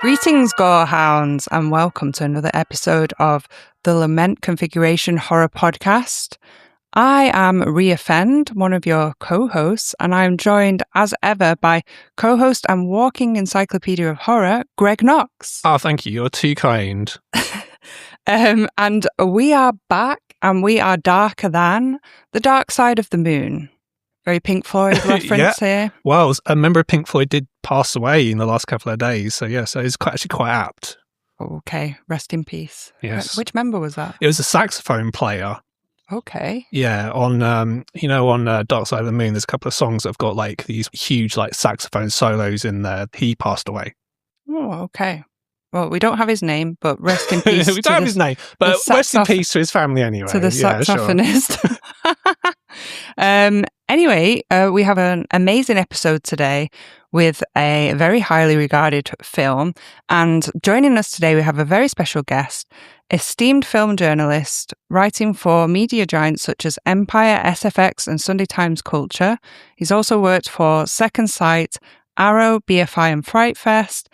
Greetings, gorehounds, and welcome to another episode of the Lament Configuration Horror Podcast. I am Ria Fend, one of your co-hosts, and I'm joined, as ever, by co-host and walking encyclopedia of horror, Greg Knox. Oh, thank you. You're too kind. And we are back, and we are darker than the dark side of the moon. Very Pink Floyd reference here. Well, a member of Pink Floyd did pass away in the last couple of days, so yeah, so it's actually quite apt. Okay, rest in peace. Yes. Which member was that? It was a saxophone player. Okay. Yeah, on Dark Side of the Moon, there's a couple of songs that have got like these huge like saxophone solos in there. He passed away. Oh, okay. Well, we don't have his name, but rest in peace. We don't have his name, but rest in peace to his family anyway. To the saxophonist. Sure. Anyway, we have an amazing episode today with a very highly regarded film. And joining us today, we have a very special guest, esteemed film journalist, writing for media giants such as Empire, SFX, and Sunday Times Culture. He's also worked for Second Sight, Arrow, BFI, and Frightfest.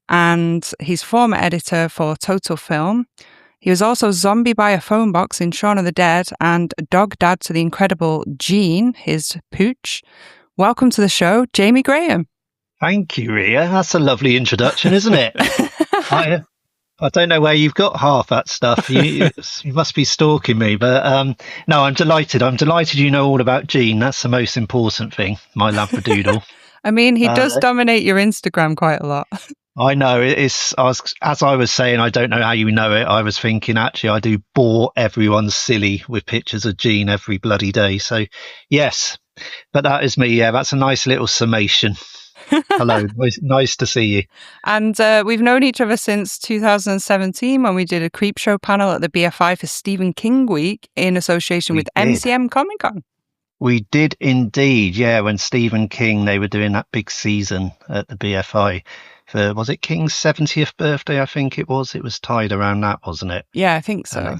And he's former editor for Total Film. He was also zombie by a phone box in Shaun of the Dead and dog dad to the incredible Gene, his pooch. Welcome to the show, Jamie Graham. Thank you, Ria. That's a lovely introduction, isn't it? I don't know where you've got half that stuff. You must be stalking me. But no, I'm delighted. I'm delighted you know all about Gene. That's the most important thing, my Labradoodle. I mean, he does dominate your Instagram quite a lot. I know. As I was saying, I don't know how you know it. I was thinking, actually, I do bore everyone silly with pictures of Gene every bloody day. So, yes, but that is me. Yeah, that's a nice little summation. Hello. Nice to see you. And we've known each other since 2017 when we did a creep show panel at the BFI for Stephen King Week in association with MCM Comic Con. We did indeed. Yeah, when Stephen King, they were doing that big season at the BFI. Was it King's 70th birthday? I think it was. It was tied around that, wasn't it? Yeah, I think so.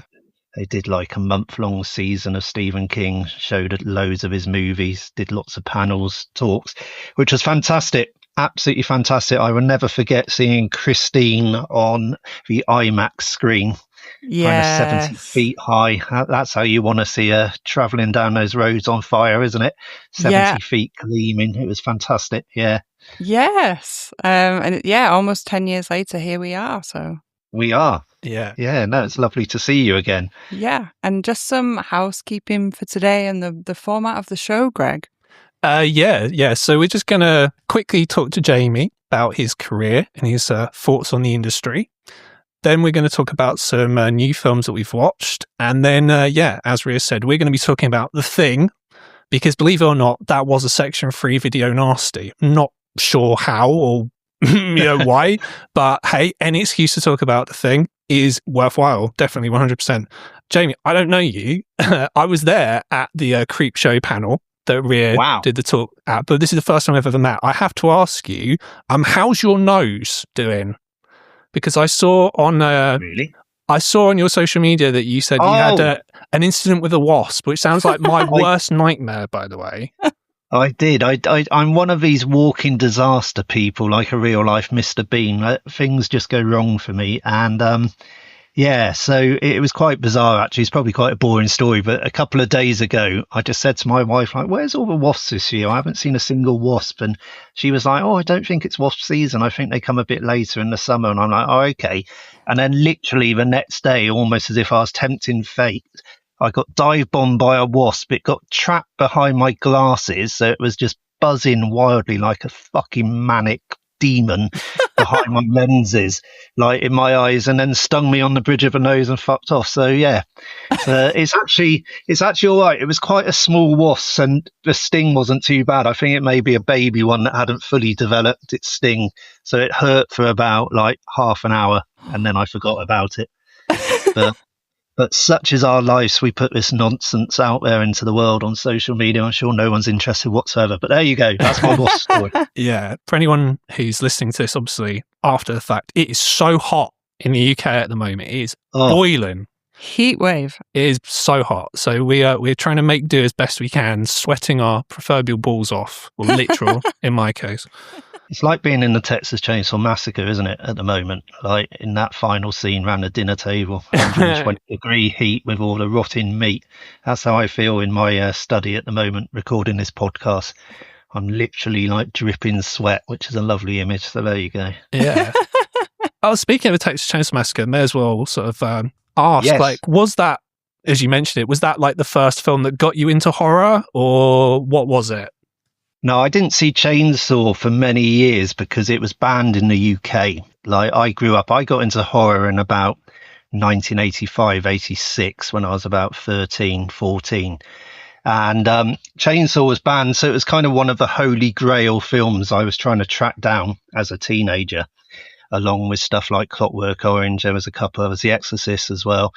They did like a month-long season of Stephen King, showed loads of his movies, did lots of panels, talks, which was fantastic. Absolutely fantastic. I will never forget seeing Christine on the IMAX screen. Yeah, kind of 70 feet high. That's how you want to see her travelling down those roads on fire, isn't it? 70 feet gleaming. It was fantastic. Yeah. Yes. Almost 10 years later, here we are. So we are. Yeah. Yeah. No, it's lovely to see you again. Yeah. And just some housekeeping for today and the format of the show, Greg. Yeah. So we're just going to quickly talk to Jamie about his career and his thoughts on the industry. Then we're going to talk about some new films that we've watched. And then, as Ria said, we're going to be talking about The Thing, because believe it or not, that was a Section 3 video nasty. I'm not sure how or why, but hey, any excuse to talk about The Thing is worthwhile. Definitely 100%. Jamie, I don't know you. I was there at the Creep Show panel that Ria did the talk at, but this is the first time I've ever met. I have to ask you, how's your nose doing? Because I saw on your social media that you said you had an incident with a wasp, which sounds like my worst nightmare, by the way. I did. I'm one of these walking disaster people, like a real life Mr. Bean. Things just go wrong for me. And so it was quite bizarre, actually. It's probably quite a boring story. But a couple of days ago, I just said to my wife, like, where's all the wasps this year? I haven't seen a single wasp. And she was like, I don't think it's wasp season. I think they come a bit later in the summer. And I'm like, okay. And then literally the next day, almost as if I was tempting fate, I got dive bombed by a wasp. It got trapped behind my glasses. So it was just buzzing wildly like a fucking manic demon behind my lenses, like in my eyes, and then stung me on the bridge of the nose and fucked off. So yeah, it's actually all right. It was quite a small wasp and the sting wasn't too bad. I think it may be a baby one that hadn't fully developed its sting, so it hurt for about like half an hour and then I forgot about it. But such is our lives. We put this nonsense out there into the world on social media. I'm sure no one's interested whatsoever. But there you go. That's my boss story. Yeah. For anyone who's listening to this, obviously, after the fact, it is so hot in the UK at the moment. It is boiling. Heat wave. It is so hot. So we're trying to make do as best we can, sweating our proverbial balls off, or literal in my case. It's like being in the Texas Chainsaw Massacre, isn't it, at the moment? Like in that final scene around the dinner table, 120-degree heat with all the rotting meat. That's how I feel in my study at the moment, recording this podcast. I'm literally like dripping sweat, which is a lovely image. So there you go. Yeah. Oh, speaking of the Texas Chainsaw Massacre, may as well sort of ask, Yes. like, was that, as you mentioned it, was that like the first film that got you into horror, or what was it? No, I didn't see Chainsaw for many years because it was banned in the UK. Like I got into horror in about 1985, 86 when I was about 13, 14. And Chainsaw was banned. So it was kind of one of the holy grail films I was trying to track down as a teenager, along with stuff like Clockwork Orange. There was a couple of The Exorcist as well.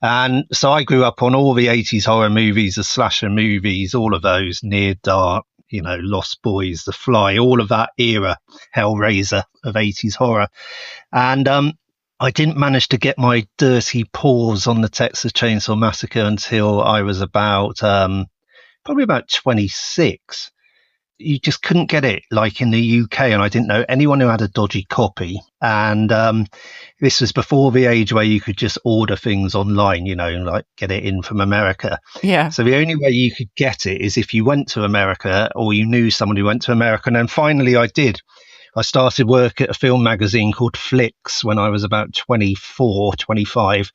And so I grew up on all the 80s horror movies, the slasher movies, all of those, Near Dark, you know, Lost Boys, The Fly, all of that era, Hellraiser of 80s horror. And I didn't manage to get my dirty paws on the Texas Chainsaw Massacre until I was about probably about 26. You just couldn't get it like in the UK, and I didn't know anyone who had a dodgy copy. And this was before the age where you could just order things online, you know, like get it in from America. Yeah. So the only way you could get it is if you went to America or you knew someone who went to America. And then finally I did. I started work at a film magazine called Flicks when I was about 24, 25.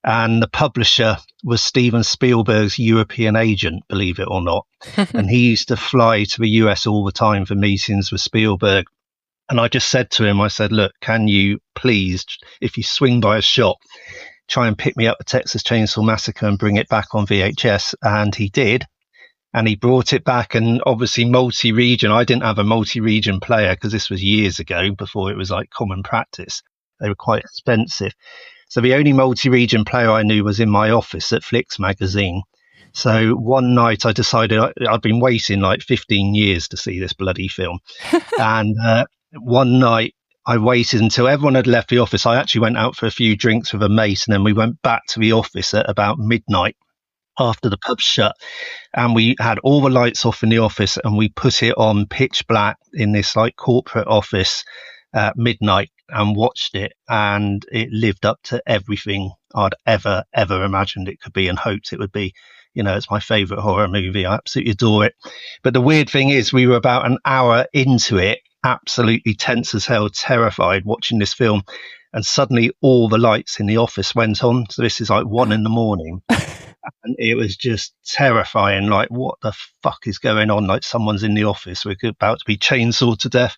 And the publisher was Steven Spielberg's European agent, believe it or not. And he used to fly to the US all the time for meetings with Spielberg. And I just said to him, I said, look, can you please, if you swing by a shop, try and pick me up the Texas Chainsaw Massacre and bring it back on VHS? And he did. And he brought it back, and obviously multi-region. I didn't have a multi-region player because this was years ago before it was like common practice. They were quite expensive. So the only multi-region player I knew was in my office at Flicks magazine. So one night I decided I'd been waiting like 15 years to see this bloody film. And one night I waited until everyone had left the office. I actually went out for a few drinks with a mate, and then we went back to the office at about midnight after the pub shut. And we had all the lights off in the office, and we put it on pitch black in this like corporate office at midnight and watched it, and it lived up to everything I'd ever imagined it could be and hoped it would be. You know, it's my favorite horror movie. I absolutely adore it. But the weird thing is we were about an hour into it, absolutely tense as hell, terrified watching this film, and suddenly all the lights in the office went on. So this is like 1 a.m. And it was just terrifying. Like, what the fuck is going on? Like, someone's in the office. We're about to be chainsawed to death.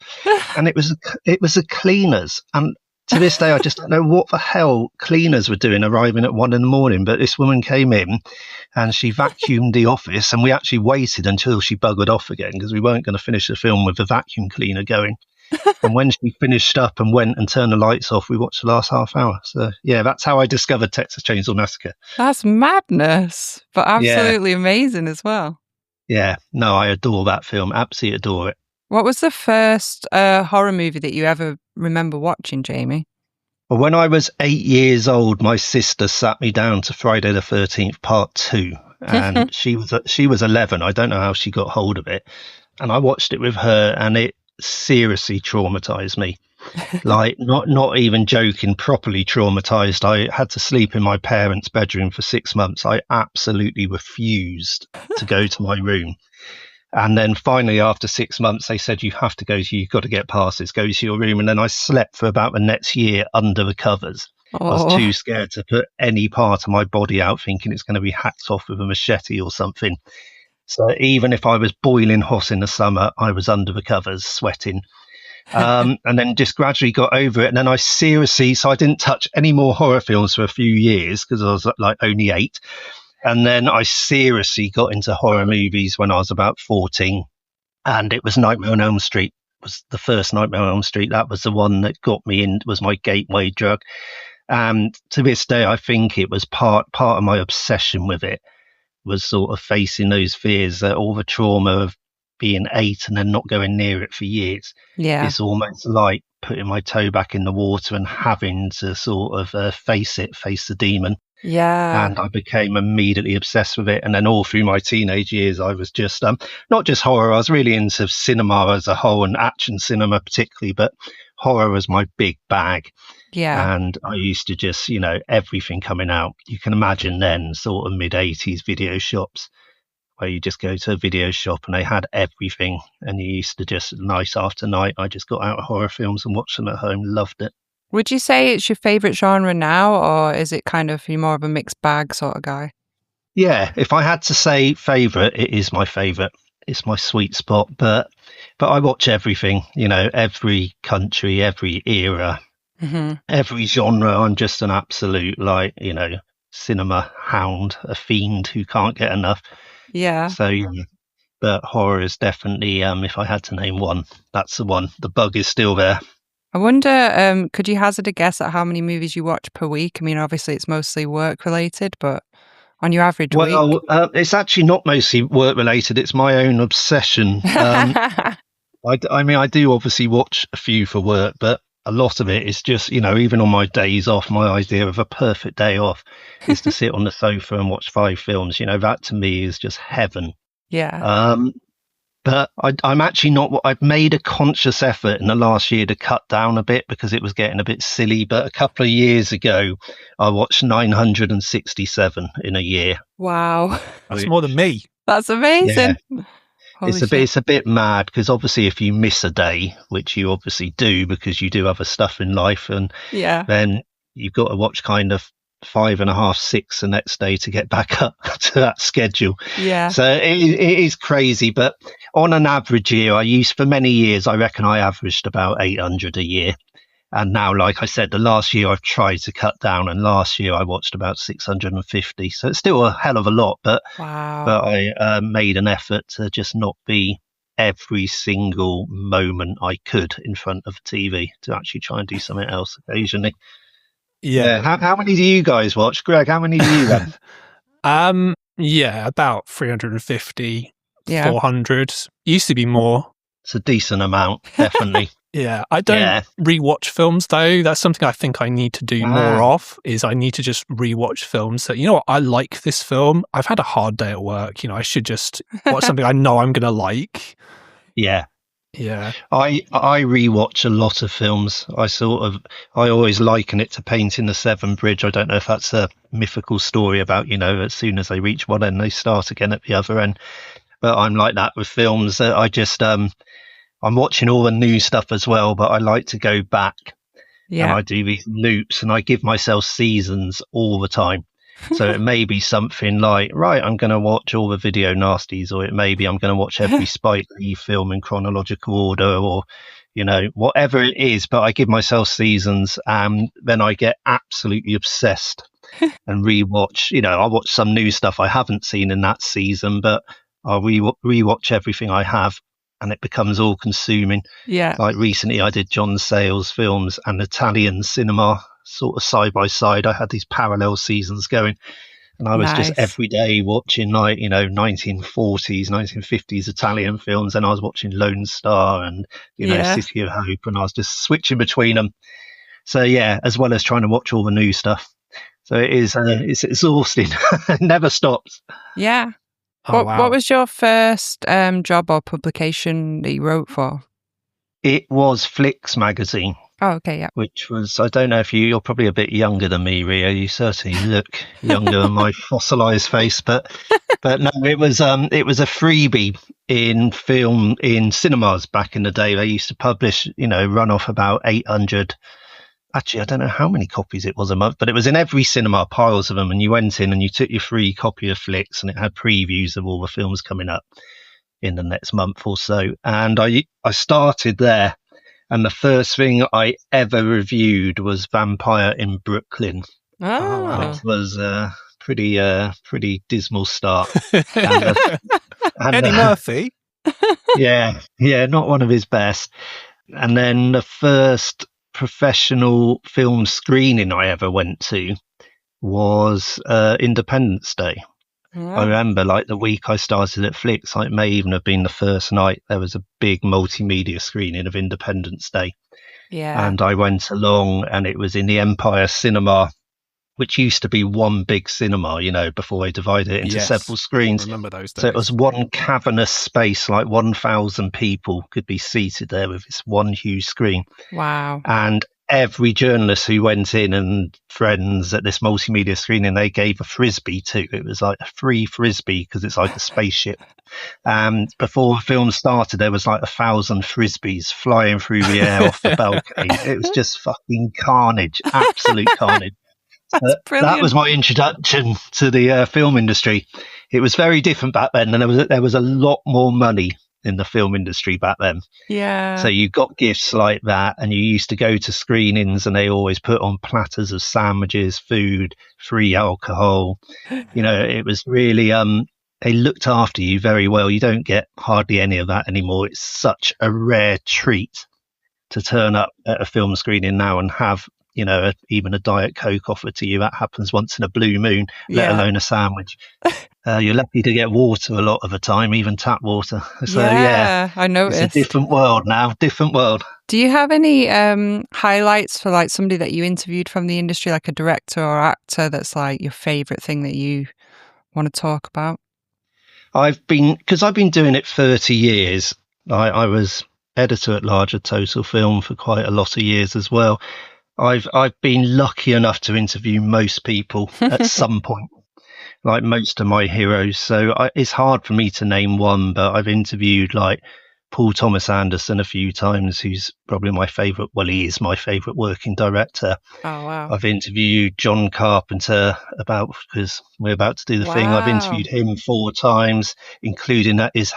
And it was a cleaners. And to this day, I just don't know what the hell cleaners were doing arriving at 1 a.m. But this woman came in and she vacuumed the office, and we actually waited until she buggered off again because we weren't going to finish the film with the vacuum cleaner going. And when she finished up and went and turned the lights off, we watched the last half hour. So, yeah, that's how I discovered Texas Chainsaw Massacre. That's madness, but absolutely amazing as well. Yeah, no, I adore that film. Absolutely adore it. What was the first horror movie that you ever remember watching, Jamie? Well, when I was 8 years old, my sister sat me down to Friday the 13th, Part 2. And she was 11. I don't know how she got hold of it. And I watched it with her, and it seriously traumatized me. Like, not even joking, properly traumatized. I had to sleep in my parents' bedroom for 6 months. I absolutely refused to go to my room. And then finally, after 6 months, they said, you've got to get past this, go to your room. And then I slept for about the next year under the covers. I was too scared to put any part of my body out, thinking it's going to be hacked off with a machete or something. So even if I was boiling hot in the summer, I was under the covers, sweating. And then just gradually got over it. And then so I didn't touch any more horror films for a few years because I was like only 8. And then I seriously got into horror movies when I was about 14. And it was Nightmare on Elm Street. It was the first Nightmare on Elm Street. That was the one that got me in, was my gateway drug. And to this day, I think it was part of my obsession with it, was sort of facing those fears, all the trauma of being 8 and then not going near it for years. Yeah. It's almost like putting my toe back in the water and having to sort of face the demon. Yeah. And I became immediately obsessed with it. And then all through my teenage years, I was just, not just horror, I was really into cinema as a whole, and action cinema particularly, but horror was my big bag. Yeah. And I used to just, everything coming out. You can imagine then sort of mid-80s video shops where you just go to a video shop and they had everything. And you used to just, night after night, I just got out horror films and watched them at home. Loved it. Would you say it's your favourite genre now, or is it kind of you're more of a mixed bag sort of guy? Yeah, if I had to say favourite, it is my favourite. It's my sweet spot. But I watch everything, every country, every era, every genre. I'm just an absolute, cinema hound, a fiend who can't get enough. Yeah. So, but horror is definitely, if I had to name one, that's the one. The bug is still there. I wonder, could you hazard a guess at how many movies you watch per week? I mean, obviously it's mostly work related, but on your average week? Well, it's actually not mostly work related. It's my own obsession. I do obviously watch a few for work, but a lot of it is just, even on my days off, my idea of a perfect day off is to sit on the sofa and watch 5 films. That to me is just heaven. Yeah. But I'm actually not. I've made a conscious effort in the last year to cut down a bit because it was getting a bit silly. But a couple of years ago, I watched 967 in a year. Wow. That's more than me. That's amazing. Yeah. It's a bit mad because obviously if you miss a day, which you obviously do because you do other stuff in life, and then you've got to watch kind of 5.5, 6 the next day to get back up to that schedule. Yeah. So it is crazy, but on an average year, for many years, I reckon I averaged about 800 a year. And now, like I said, the last year I've tried to cut down, and last year I watched about 650. So it's still a hell of a lot, but I made an effort to just not be every single moment I could in front of TV, to actually try and do something else occasionally. Yeah. How many do you guys watch? Greg, how many do you have? About 350, 400. Used to be more. It's a decent amount, definitely. I don't rewatch films though. That's something I think I need to do more of, is I need to just rewatch films. So, I like this film. I've had a hard day at work. I should just watch something I know I'm going to like. Yeah. Yeah. I rewatch a lot of films. I always liken it to painting the Severn Bridge. I don't know if that's a mythical story about, as soon as they reach one end, they start again at the other end. But I'm like that with films. I just, I'm watching all the new stuff as well, but I like to go back. Yeah. And I do these loops and I give myself seasons all the time. So it may be something like, right, I'm going to watch all the video nasties, or it may be I'm going to watch every Spike Lee film in chronological order, or, whatever it is. But I give myself seasons, and then I get absolutely obsessed and rewatch. I'll watch some new stuff I haven't seen in that season, but I'll rewatch everything I have, and it becomes all consuming. Yeah. Like recently I did John Sayles films and Italian cinema, sort of side by side. I had these parallel seasons going, and I was just every day watching 1940s, 1950s Italian films, and I was watching Lone Star and City of Hope, and I was just switching between them. So as well as trying to watch all the new stuff. So it is it's exhausting. It never stops. Yeah. What was your first job or publication that you wrote for? It was Flicks magazine. Oh, okay, yeah. Which was, I don't know if you're probably a bit younger than me, Ria. You certainly look younger than my fossilized face, but no, it was a freebie in cinemas back in the day. They used to publish, run off about 800. Actually, I don't know how many copies it was a month, but it was in every cinema, piles of them. And you went in and you took your free copy of Flicks, and it had previews of all the films coming up in the next month or so. And I started there. And the first thing I ever reviewed was Vampire in Brooklyn, which was a pretty dismal start. And Eddie Murphy? Yeah, not one of his best. And then the first professional film screening I ever went to was Independence Day. I remember the week I started at Flicks, it may even have been the first night, there was a big multimedia screening of Independence Day. Yeah. And I went along, and it was in the Empire Cinema which used to be one big cinema, before they divided it into several screens. I remember those days. So it was one cavernous space, like 1,000 people could be seated there with this one huge screen. Wow. And every journalist who went in and friends at this multimedia screening, they gave a frisbee to. It was like a free frisbee because it's like a spaceship. And before the film started, there was like 1,000 frisbees flying through the air off the balcony. It was just fucking carnage, absolute carnage. That was my introduction to the film industry. It was very different back then, and there was a lot more money in the film industry back then. Yeah. So you got gifts like that, and you used to go to screenings, and they always put on platters of sandwiches, food, free alcohol. It was really they looked after you very well. You don't get hardly any of that anymore. It's such a rare treat to turn up at a film screening now and have even a Diet Coke offered to you. That happens once in a blue moon, let alone a sandwich. You're lucky to get water a lot of the time, even tap water. So I noticed. It's a different world now, different world. Do you have any highlights for like somebody that you interviewed from the industry, like a director or actor that's like your favorite thing that you want to talk about? Because I've been doing it 30 years. I was editor at large of Total Film for quite a lot of years as well. I've been lucky enough to interview most people at some point, like most of my heroes. So it's hard for me to name one, but I've interviewed like Paul Thomas Anderson a few times, who's probably my favourite. Well, he is my favourite working director. Oh, wow. I've interviewed John Carpenter because we're about to do the thing. I've interviewed him 4 times, including at his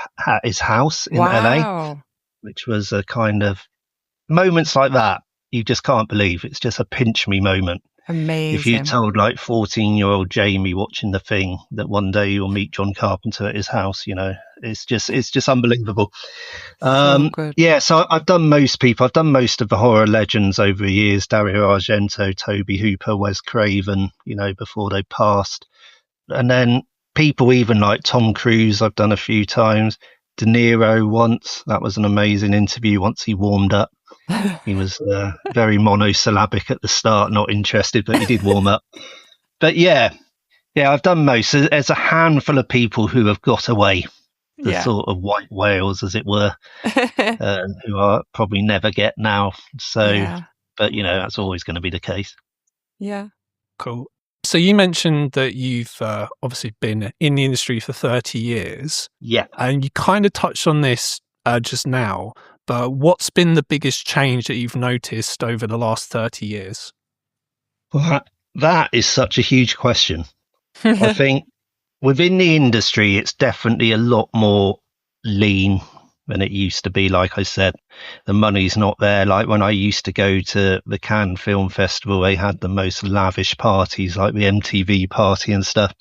house in LA, which was a kind of moments like that. You just can't believe. It's just a pinch me moment. Amazing. If you told like 14-year-old Jamie watching The Thing that one day you'll meet John Carpenter at his house, it's just unbelievable. So good. Yeah, so I've done most people. I've done most of the horror legends over the years: Dario Argento, Tobe Hooper, Wes Craven, before they passed. And then people even like Tom Cruise, I've done a few times. De Niro once. That was an amazing interview once he warmed up. He was very monosyllabic at the start, not interested, but he did warm up. But yeah, I've done most. There's a handful of people who have got away, the sort of white whales, as it were, who I probably never get now. So, but that's always going to be the case. Yeah. Cool. So you mentioned that you've obviously been in the industry for 30 years. Yeah. And you kind of touched on this just now, but what's been the biggest change that you've noticed over the last 30 years? Well, that is such a huge question. I think within the industry, it's definitely a lot more lean than it used to be. Like I said, the money's not there. Like when I used to go to the Cannes Film Festival, they had the most lavish parties, like the MTV party and stuff,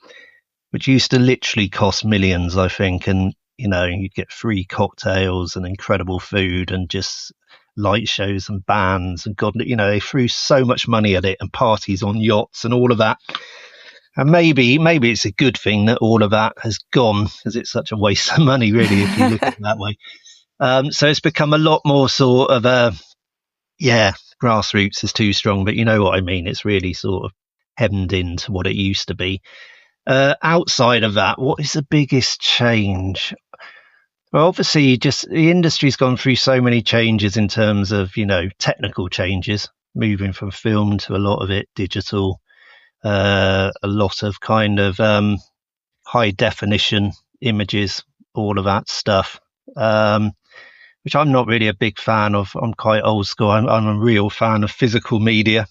which used to literally cost millions, I think. And, you'd get free cocktails and incredible food and just light shows and bands. And God, they threw so much money at it, and parties on yachts and all of that. And maybe it's a good thing that all of that has gone, because it's such a waste of money, really, if you look at it that way. So it's become a lot more sort of, grassroots is too strong, but you know what I mean. It's really sort of hemmed into what it used to be. Outside of that, what is the biggest change? Well, obviously, just the industry's gone through so many changes in terms of, technical changes, moving from film to a lot of it digital. A lot of kind of high definition images, all of that stuff, which I'm not really a big fan of. I'm quite old school. I'm a real fan of physical media,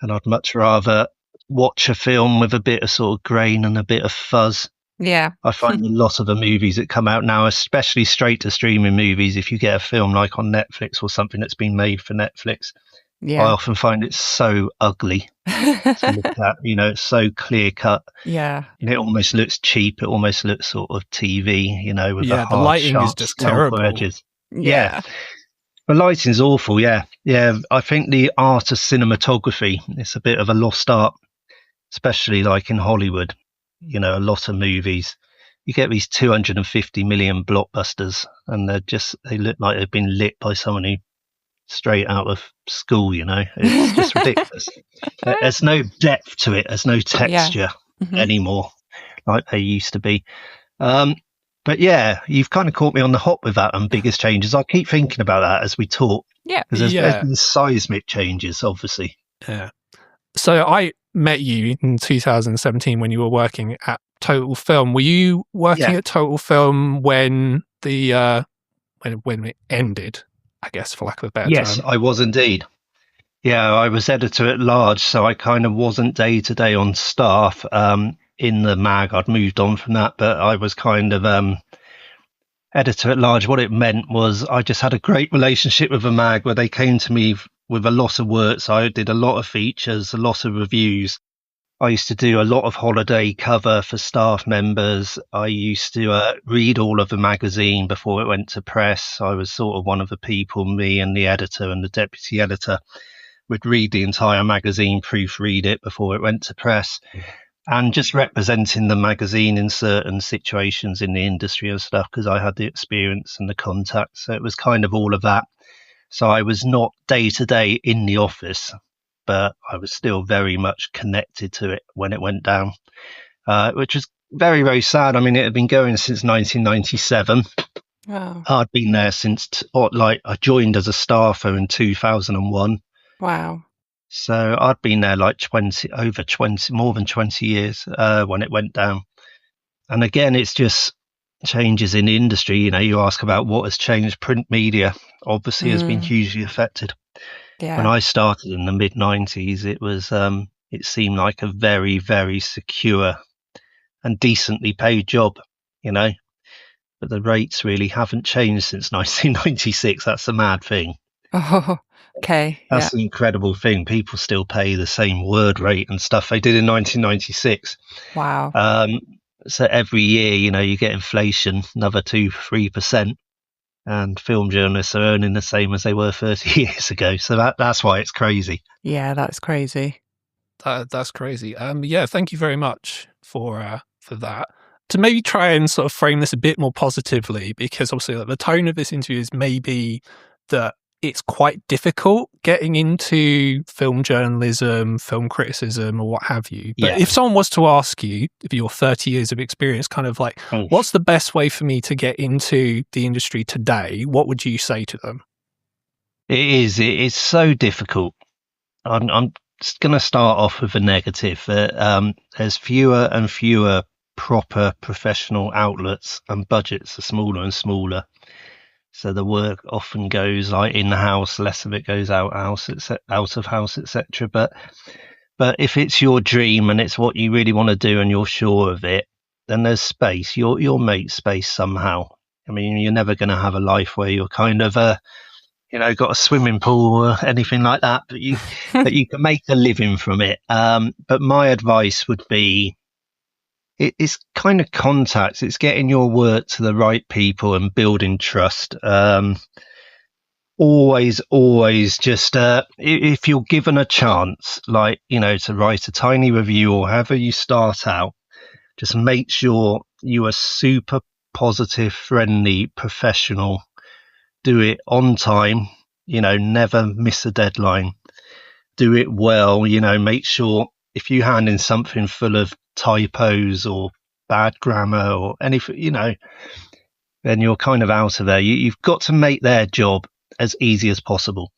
and I'd much rather watch a film with a bit of sort of grain and a bit of fuzz. Yeah. I find a lot of the movies that come out now, especially straight to streaming movies, if you get a film like on Netflix or something that's been made for Netflix, I often find it so ugly to look at. It's so clear cut. Yeah. It almost looks cheap. It almost looks sort of TV, with the hard, lighting sharp, is just terrible. Edges. Yeah. The lighting's awful. Yeah. I think the art of cinematography, it's a bit of a lost art, especially like in Hollywood. A lot of movies, you get these 250 million blockbusters, and they look like they've been lit by someone who straight out of school, It's just ridiculous. There's no depth to it. There's no texture anymore like there used to be. But yeah, you've kind of caught me on the hop with that and biggest changes. I keep thinking about that as we talk. Yeah. Because there's been seismic changes, obviously. Yeah. So I met you in 2017 when you were working at Total Film. Were you working at Total Film when the when it ended, I guess, for lack of a better term? Yes, I was indeed. Yeah, I was editor at large, so I kind of wasn't day to day on staff in the mag. I'd moved on from that, but I was kind of editor at large. What it meant was I just had a great relationship with the mag where they came to me with a lot of work. So I did a lot of features, a lot of reviews. I used to do a lot of holiday cover for staff members. I used to read all of the magazine before it went to press. I was sort of one of the people, me and the editor and the deputy editor would read the entire magazine, proofread it before it went to press, and just representing the magazine in certain situations in the industry and stuff, because I had the experience and the contacts. So it was kind of all of that. So I was not day to day in the office, but I was still very much connected to it when it went down, which was very, very sad. I mean, it had been going since 1997. Wow. I'd been there since, I joined as a staffer in 2001. Wow. So I'd been there like more than 20 years when it went down. And again, it's just changes in the industry. You ask about what has changed. Print media obviously has been hugely affected. Yeah. When I started in the mid 90s, it was it seemed like a very, very secure and decently paid job, but the rates really haven't changed since 1996. That's a mad thing. Oh, okay. That's an incredible thing. People still pay the same word rate and stuff they did in 1996. Wow. So every year, you get inflation, another 2-3%, and film journalists are earning the same as they were 30 years ago. So that's why it's crazy. Yeah, that's crazy. That's crazy. Yeah, thank you very much for that. To maybe try and sort of frame this a bit more positively, because obviously the tone of this interview is maybe that it's quite difficult getting into film journalism, film criticism, or what have you. But if someone was to ask you, if your 30 years of experience, kind of like, what's the best way for me to get into the industry today? What would you say to them? It is so difficult. I'm just going to start off with a negative. There's fewer and fewer proper professional outlets, and budgets are smaller and smaller. So the work often goes like in the house, less of it goes out of house, etc. But if it's your dream and it's what you really want to do and you're sure of it, then there's space. You'll make space somehow. I mean, you're never going to have a life where you're kind of got a swimming pool or anything like that, but you can make a living from it. But my advice would be, it's kind of contacts. It's getting your work to the right people and building trust. Always just, if you're given a chance, to write a tiny review or however you start out, just make sure you are super positive, friendly, professional. Do it on time, never miss a deadline. Do it well, make sure if you hand in something full of typos or bad grammar or anything, then you're kind of out of there. You've got to make their job as easy as possible.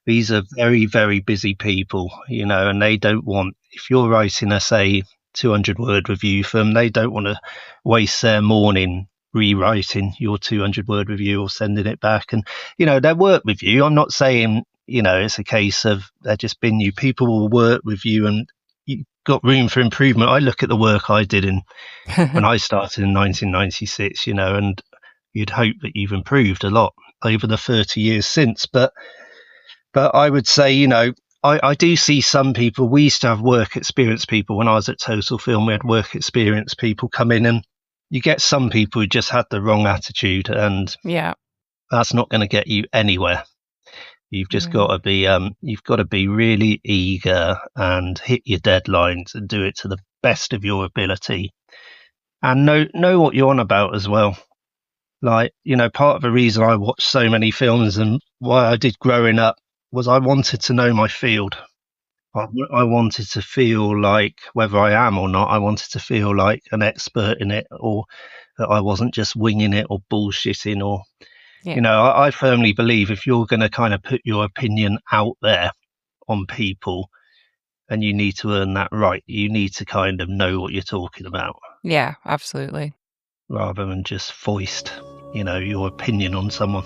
These are very, very busy people, and they don't want, if you're writing a, say, 200-word review for them, they don't want to waste their morning rewriting your 200-word review or sending it back. And, they'll work with you. I'm not saying, it's a case of they're just being you. People will work with you and you've got room for improvement. I look at the work I did when I started in 1996, and you'd hope that you've improved a lot over the 30 years since. But I would say, I do see some people. We used to have work experience people when I was at Total Film. We had work experience people come in, and you get some people who just had the wrong attitude, and that's not going to get you anywhere. You've just got to be really eager and hit your deadlines and do it to the best of your ability, and know what you're on about as well. Part of the reason I watch so many films and I did growing up was I wanted to know my field. I wanted to feel like, whether I am or not, I wanted to feel like an expert in it, or that I wasn't just winging it or bullshitting. Or, I firmly believe if you're going to kind of put your opinion out there on people, and you need to earn that right, you need to kind of know what you're talking about. Yeah, absolutely. Rather than just foist, your opinion on someone.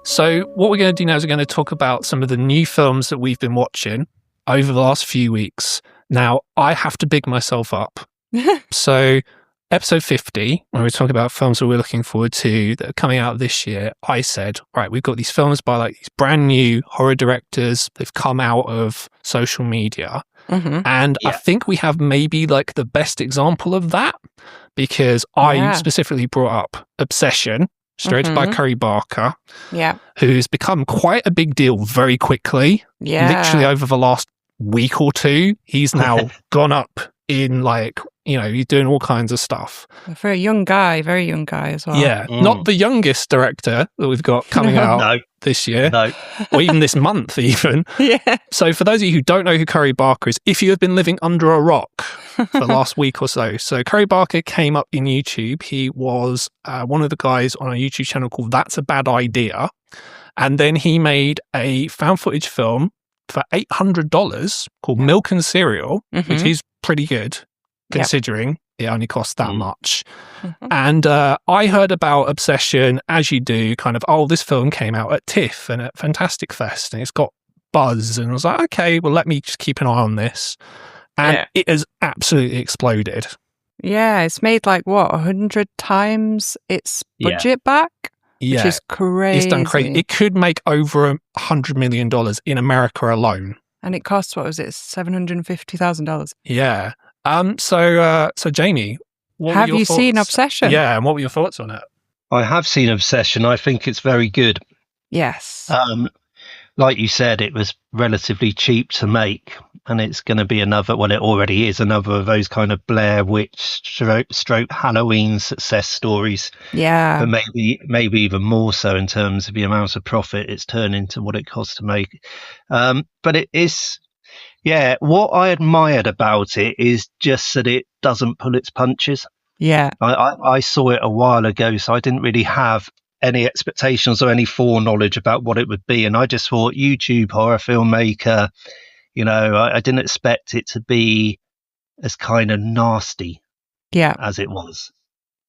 So what we're going to do now is we're going to talk about some of the new films that we've been watching over the last few weeks. Now, I have to big myself up. So episode 50, when we talk about films that we're looking forward to that are coming out this year, I said, right, we've got these films by like these brand new horror directors. They've come out of social media. Mm-hmm. And I think we have maybe like the best example of that, because I specifically brought up Obsession, directed by Curry Barker, who's become quite a big deal very quickly. Literally over the last week or two, he's now gone up in like, he's doing all kinds of stuff. For a young guy, very young guy as well. Yeah, not the youngest director that we've got coming out this year, or even this month even. So for those of you who don't know who Curry Barker is, if you have been living under a rock for the last week or so. So Curry Barker came up in YouTube. He was one of the guys on a YouTube channel called That's a Bad Idea. And then he made a found footage film for $800 called Milk and Cereal, which is pretty good considering it only costs that much. And I heard about Obsession, as you do, kind of, this film came out at TIFF and at Fantastic Fest and it's got buzz. And I was like, okay, well, let me just keep an eye on this. And it has absolutely exploded. Yeah, it's made like, 100 times its budget back? Which is crazy. It's done crazy. It could make over $100 million in America alone. And it costs, what was it, $750,000? Yeah. So Jamie, have you seen Obsession? Yeah, and what were your thoughts on it? I have seen Obsession. I think it's very good. Yes. Like you said, it was relatively cheap to make, and it's going to be another, well, it already is another of those kind of Blair Witch stroke Halloween success stories. Yeah. But maybe even more so in terms of the amount of profit it's turned into what it costs to make. But it is, what I admired about it is just that it doesn't pull its punches. Yeah. I saw it a while ago, so I didn't really have any expectations or any foreknowledge about what it would be. And I just thought, YouTube horror filmmaker, I didn't expect it to be as kind of nasty as it was.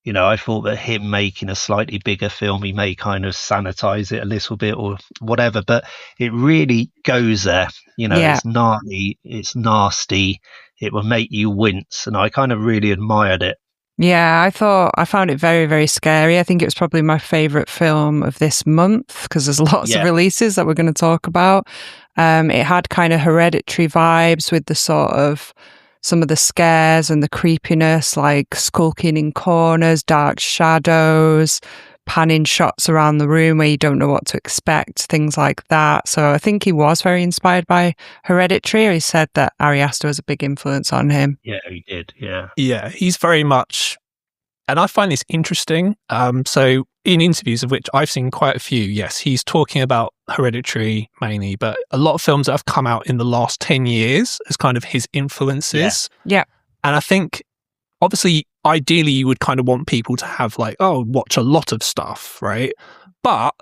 I thought that him making a slightly bigger film, he may kind of sanitize it a little bit or whatever, but it really goes there. It's gnarly, it's nasty, it will make you wince. And I kind of really admired it. Yeah, I found it very, very scary. I think it was probably my favourite film of this month because there's lots of releases that we're going to talk about. It had kind of Hereditary vibes with the sort of some of the scares and the creepiness, like skulking in corners, dark shadows, panning shots around the room where you don't know what to expect, things like that. So I think he was very inspired by Hereditary, or he said that Ari Aster was a big influence on him. Yeah, he did, Yeah, he's very much, and I find this interesting. So in interviews, of which I've seen quite a few, yes, he's talking about Hereditary mainly, but a lot of films that have come out in the last 10 years as kind of his influences. Yeah. And I think, obviously, ideally, you would kind of want people to have like, watch a lot of stuff, right? But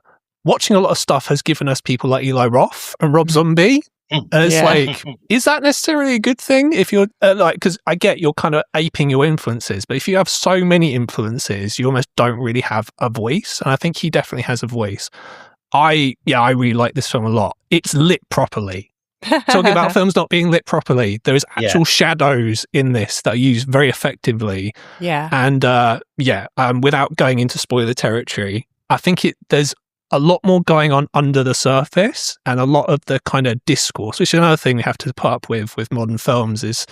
watching a lot of stuff has given us people like Eli Roth and Rob Zombie. And it's like, is that necessarily a good thing? If you're because I get you're kind of aping your influences, but if you have so many influences, you almost don't really have a voice. And I think he definitely has a voice. I really like this film a lot. It's lit properly. Talking about films not being lit properly, there is actual shadows in this that are used very effectively. Yeah. And without going into spoiler territory, I think there's a lot more going on under the surface, and a lot of the kind of discourse, which is another thing we have to put up with modern films, is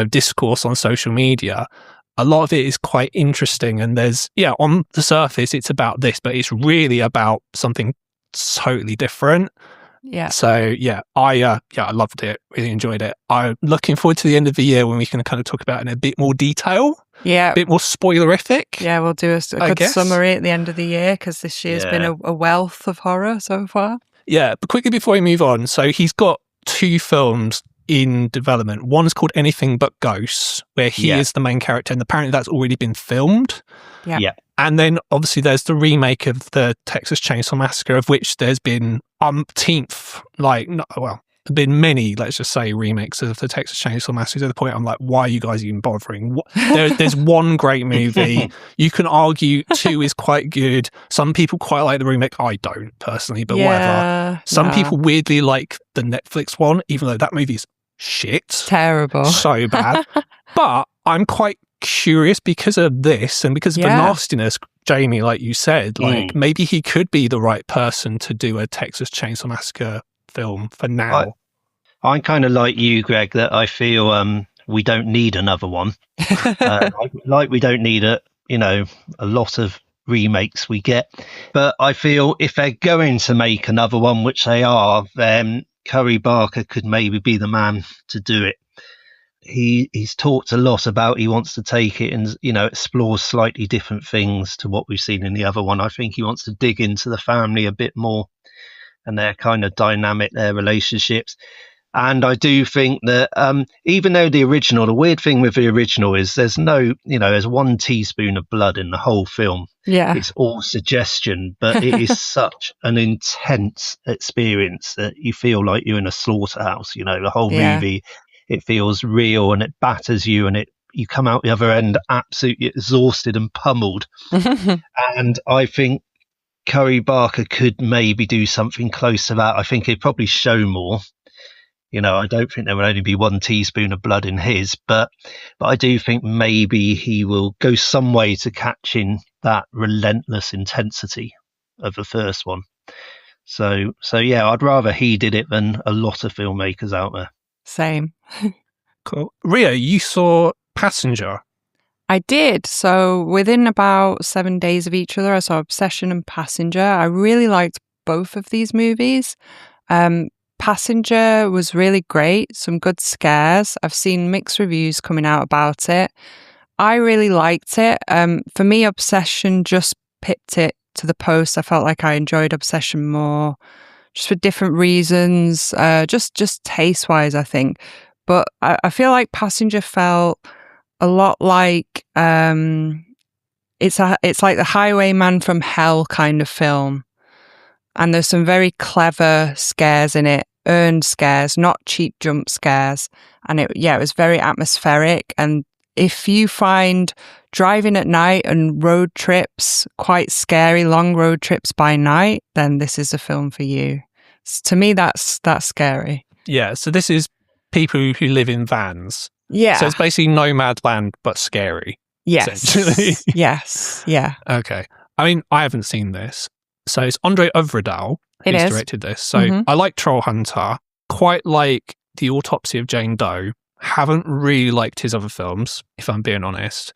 discourse on social media. A lot of it is quite interesting, and there's on the surface it's about this, but it's really about something totally different. Yeah. So I loved it. Really enjoyed it. I'm looking forward to the end of the year when we can kind of talk about it in a bit more detail. Yeah. A bit more spoilerific. Yeah, we'll do a good summary at the end of the year because this year's been a wealth of horror so far. Yeah, but quickly before we move on, so he's got 2 films in development. One's called Anything But Ghosts, where he is the main character, and apparently that's already been filmed. Yeah. And then obviously there's the remake of the Texas Chainsaw Massacre, of which there's been umpteenth, been many, let's just say, remakes of the Texas Chainsaw Massacre, to the point I'm like, why are you guys even bothering? There's one great movie. You can argue 2 is quite good. Some people quite like the remake. I don't personally, but whatever. Some people weirdly like the Netflix one, even though that movie's shit. Terrible. So bad. But I'm quite curious because of this and because of the nastiness, Jamie, like you said, maybe he could be the right person to do a Texas Chainsaw Massacre film for now. I'm kind of like you, Greg, that I feel we don't need another one. Like we don't need a lot of remakes we get. But I feel if they're going to make another one, which they are, then Curry Barker could maybe be the man to do it. He's talked a lot about he wants to take it and explore slightly different things to what we've seen in the other one. I think he wants to dig into the family a bit more and their kind of dynamic, their relationships. And I do think that even though the weird thing with the original is there's there's 1 teaspoon of blood in the whole film. Yeah. It's all suggestion, but it is such an intense experience that you feel like you're in a slaughterhouse. The whole movie, it feels real and it batters you and you come out the other end absolutely exhausted and pummeled. And I think Curry Barker could maybe do something close to that. I think he'd probably show more. I don't think there would only be 1 teaspoon of blood in his, but I do think maybe he will go some way to catching that relentless intensity of the first one. So yeah, I'd rather he did it than a lot of filmmakers out there. Same. Cool. Ria, you saw Passenger. I did. So within about 7 days of each other, I saw Obsession and Passenger. I really liked both of these movies. Passenger was really great. Some good scares. I've seen mixed reviews coming out about it. I really liked it. For me, Obsession just pipped it to the post. I felt like I enjoyed Obsession more, just for different reasons, just taste-wise, I think. But I feel like Passenger felt a lot like it's like the Highwayman from Hell kind of film, and there's some very clever scares in it, earned scares, not cheap jump scares, and it was very atmospheric. And if you find driving at night and road trips quite scary, long road trips by night, then this is a film for you. To me, that's scary. Yeah, so this is people who live in vans. Yeah. So it's basically Nomadland, but scary. Yes. Essentially. Yes. Yeah. Okay. I mean, I haven't seen this. So it's Andre Øvredal who's directed this. So I like Troll Hunter, quite like The Autopsy of Jane Doe. Haven't really liked his other films, if I'm being honest.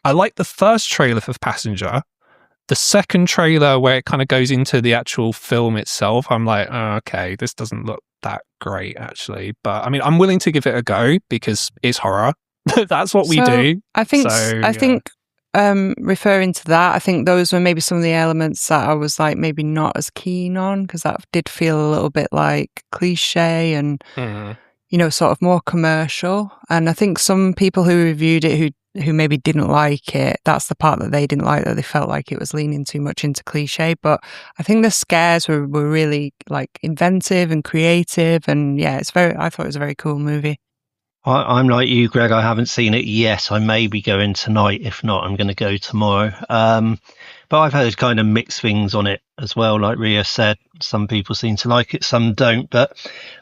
I like the first trailer for Passenger. The second trailer, where it kind of goes into the actual film itself, I'm like, oh, okay, this doesn't look that great, actually. But I mean, I'm willing to give it a go because it's horror. That's what we do. I think referring to that, I think those were maybe some of the elements that I was like maybe not as keen on, because that did feel a little bit like cliche and sort of more commercial. And I think some people who reviewed it who maybe didn't like it, that's the part that they didn't like, that they felt like it was leaning too much into cliche. But I think the scares were really like inventive and creative, and I thought it was a very cool movie. I'm like you, Greg. I haven't seen it yet. I may be going tonight. If not, I'm going to go tomorrow. But I've heard kind of mixed things on it as well. Like Ria said, some people seem to like it, some don't. But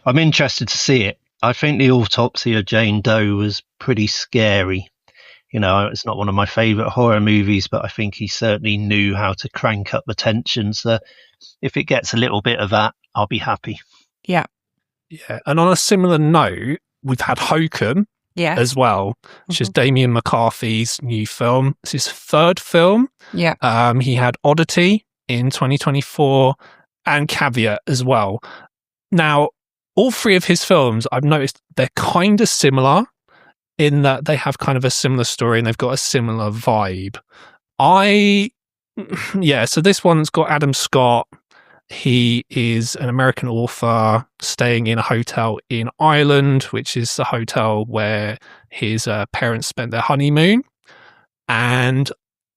I'm interested to see it. I think The Autopsy of Jane Doe was pretty scary. It's not one of my favourite horror movies, but I think he certainly knew how to crank up the tension. So if it gets a little bit of that, I'll be happy. Yeah. Yeah. And on a similar note, we've had Hokum as well, which is Damien McCarthy's new film. It's his third film. Yeah. He had Oddity in 2024 and Caveat as well. Now, all three of his films, I've noticed they're kind of similar in that they have kind of a similar story and they've got a similar vibe. So this one's got Adam Scott. He is an American author staying in a hotel in Ireland, which is the hotel where his parents spent their honeymoon. And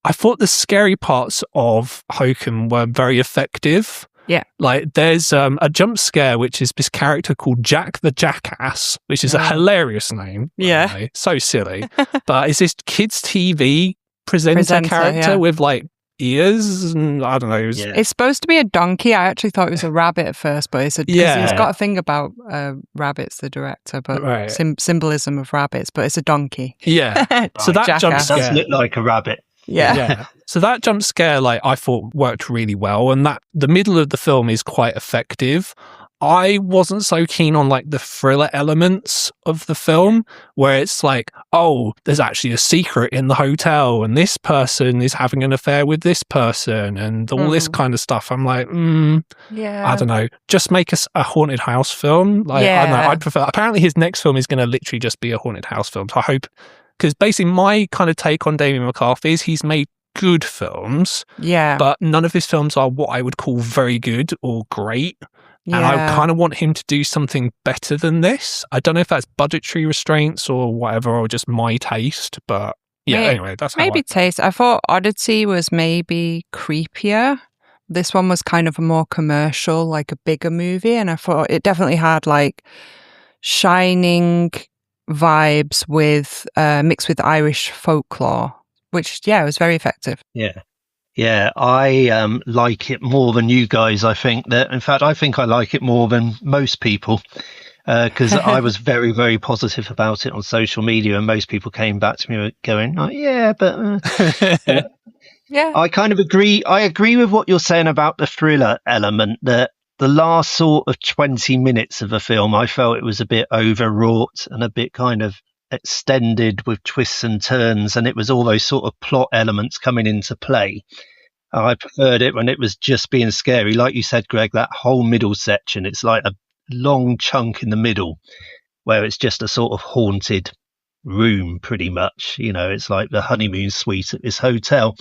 I thought the scary parts of Hokum were very effective. Yeah. Like there's a jump scare, which is this character called Jack the Jackass, which is a hilarious name. Yeah. So silly. But it's this kids' TV presenter character with like ears and I don't know. It's supposed to be a donkey. I actually thought it was a rabbit at first, but it's he's got a thing about rabbits, the director, but symbolism of rabbits, but it's a donkey. Yeah. So that jump scare does look like a rabbit. Yeah. So that jump scare, like I thought, worked really well, and that the middle of the film is quite effective. I wasn't so keen on like the thriller elements of the film, where it's like, oh, there's actually a secret in the hotel, and this person is having an affair with this person, and all this kind of stuff. I'm like, I don't know. Just make us a haunted house film. Like, I don't know. I'd prefer. Apparently, his next film is going to literally just be a haunted house film. So I hope. Because basically my kind of take on Damien McCarthy is he's made good films, but none of his films are what I would call very good or great. And I kind of want him to do something better than this. I don't know if that's budgetary restraints or whatever, or just my taste. But anyway, that's maybe taste. I thought Oddity was maybe creepier. This one was kind of a more commercial, like a bigger movie. And I thought it definitely had like Shining vibes with mixed with Irish folklore, which was very effective. I like it more than you guys. I think I like it more than most people, because I was very, very positive about it on social media, and most people came back to me going, oh, I kind of agree. I agree with what you're saying about the thriller element, that the last sort of 20 minutes of a film, I felt it was a bit overwrought and a bit kind of extended with twists and turns, and it was all those sort of plot elements coming into play. I preferred it when it was just being scary. Like you said, Greg, that whole middle section, it's like a long chunk in the middle where it's just a sort of haunted room, pretty much. You know, it's like the honeymoon suite at this hotel.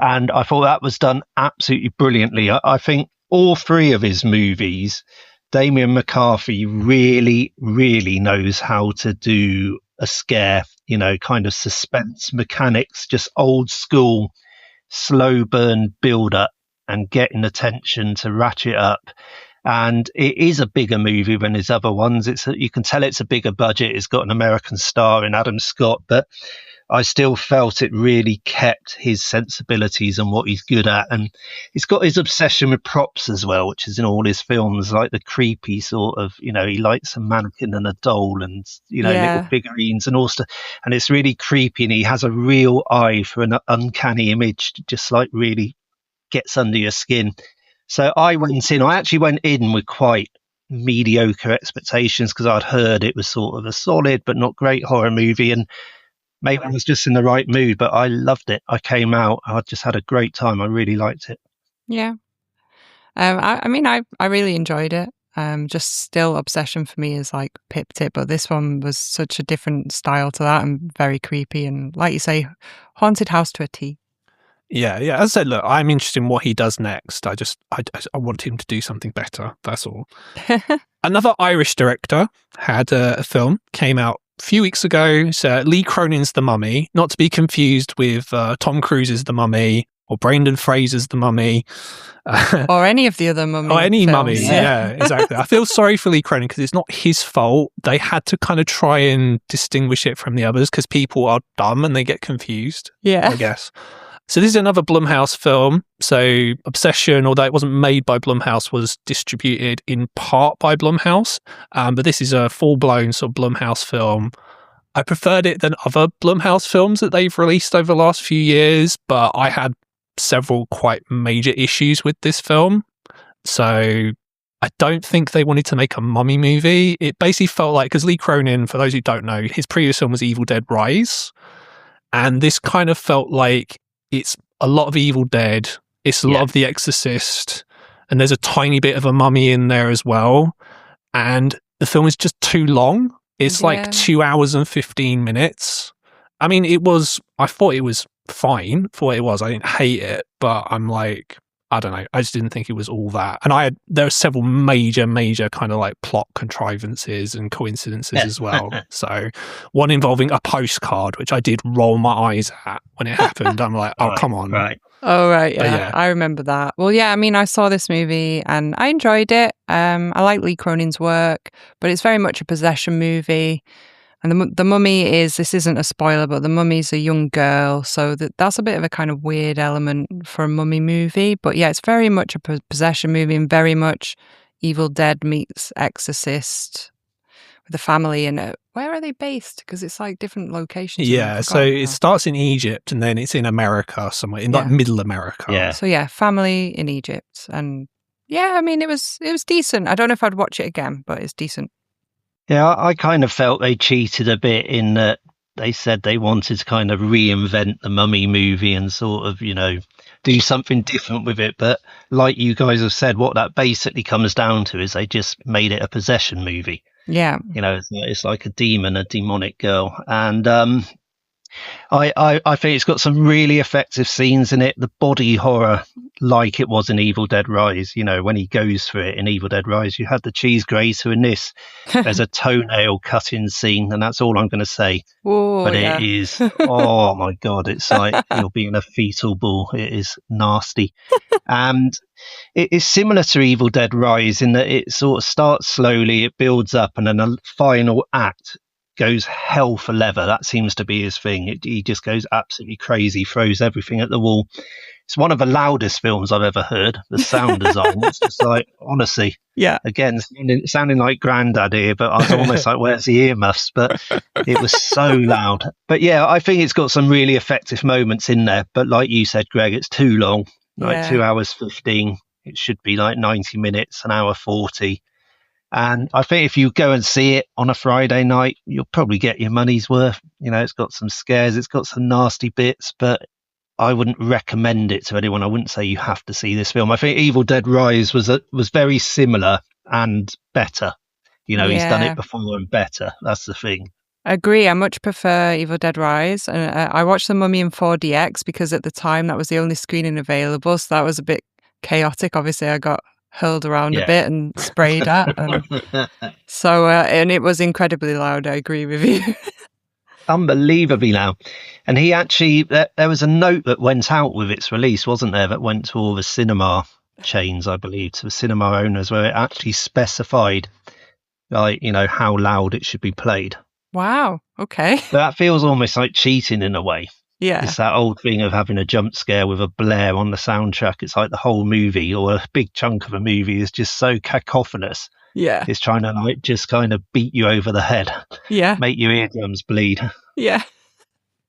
And I thought that was done absolutely brilliantly. I think all three of his movies, Damien McCarthy really, really knows how to do a scare, you know, kind of suspense mechanics, just old school, slow burn build up and getting attention to ratchet up. And it is a bigger movie than his other ones. You can tell it's a bigger budget. It's got an American star in Adam Scott, but I still felt it really kept his sensibilities and what he's good at. And he's got his obsession with props as well, which is in all his films, like the creepy sort of, you know, he likes a mannequin and a doll and, you know, little figurines and all stuff. And it's really creepy, and he has a real eye for an uncanny image, just like really gets under your skin. So I actually went in with quite mediocre expectations, because I'd heard it was sort of a solid but not great horror movie, and maybe I was just in the right mood, but I loved it. I came out, I just had a great time. I really liked it. Yeah. I really enjoyed it. Just still Obsession for me is like pipped it, but this one was such a different style to that and very creepy. And like you say, haunted house to a T. Yeah. As I said, look, I'm interested in what he does next. I want him to do something better. That's all. Another Irish director had a film, came out a few weeks ago. So Lee Cronin's The Mummy, not to be confused with Tom Cruise's The Mummy or Brendan Fraser's The Mummy. Or any of the other mummy Or any films. mummy, yeah, exactly. I feel sorry for Lee Cronin because it's not his fault. They had to kind of try and distinguish it from the others because people are dumb and they get confused, I guess. So this is another Blumhouse film. So Obsession, although it wasn't made by Blumhouse, was distributed in part by Blumhouse. But this is a full-blown sort of Blumhouse film. I preferred it than other Blumhouse films that they've released over the last few years, but I had several quite major issues with this film. So I don't think they wanted to make a mummy movie. It basically felt like, because Lee Cronin, for those who don't know, his previous film was Evil Dead Rise. And this kind of felt like it's a lot of Evil Dead, it's a lot of The Exorcist, and there's a tiny bit of a mummy in there as well. and the film is just too long. It's Yeah. like 2 hours and 15 minutes. I mean, I thought it was fine for what it was. I didn't hate it, but I'm like, I don't know. I just didn't think it was all that. And there are several major kind of like plot contrivances and coincidences as well. So one involving a postcard, which I did roll my eyes at when it happened. I'm like, oh, come on. Right. Oh, right. Yeah. Yeah. I remember that. Well, yeah, I mean, I saw this movie and I enjoyed it. I like Lee Cronin's work, but it's very much a possession movie. And the mummy this isn't a spoiler, but the mummy's a young girl. So that's a bit of a kind of weird element for a mummy movie. But yeah, it's very much a possession movie and very much Evil Dead meets Exorcist with the family in it. Where are they based? Because it's like different locations. Yeah, so it starts in Egypt and then it's in America somewhere, in like middle America. Yeah. So yeah, family in Egypt. And yeah, I mean, it was decent. I don't know if I'd watch it again, but it's decent. Yeah, I kind of felt they cheated a bit in that they said they wanted to kind of reinvent the Mummy movie and sort of, do something different with it. But like you guys have said, what that basically comes down to is they just made it a possession movie. Yeah. It's like a demonic girl. And I think it's got some really effective scenes in it. The body horror, like it was in Evil Dead Rise, when he goes for it in Evil Dead Rise, you had the cheese grater in this. There's a toenail cutting scene, and that's all I'm going to say. Ooh, but yeah. It is, oh my God, it's like you're being a fetal ball. It is nasty. And it is similar to Evil Dead Rise in that it sort of starts slowly, it builds up, and then a final act goes hell for leather. That seems to be his thing. He just goes absolutely crazy, throws everything at the wall. It's one of the loudest films I've ever heard. The sound design, it's just like, honestly, yeah. Again, sounding like Grandad here, but I was almost like, where's the earmuffs? But it was so loud. But yeah, I think it's got some really effective moments in there. But like you said, Greg, it's too long, like 2 hours 15. It should be like 90 minutes, an hour 40. And I think if you go and see it on a Friday night, you'll probably get your money's worth. It's got some scares, it's got some nasty bits, but I wouldn't recommend it to anyone. I wouldn't say you have to see this film. I think Evil Dead Rise was very similar and better. He's done it before and better. That's the thing. I agree. I much prefer Evil Dead Rise. And I watched The Mummy in 4DX because at the time that was the only screening available. So that was a bit chaotic. Obviously, I got hurled around a bit and sprayed at. And so, and it was incredibly loud. I agree with you. Unbelievably loud. And he actually, there was a note that went out with its release, wasn't there, that went to all the cinema chains, I believe, to the cinema owners, where it actually specified, like, how loud it should be played. Wow. Okay. But that feels almost like cheating in a way. Yeah. It's that old thing of having a jump scare with a blare on the soundtrack. It's like the whole movie or a big chunk of a movie is just so cacophonous. Yeah. It's trying to like just kind of beat you over the head. Yeah. Make your eardrums bleed. Yeah.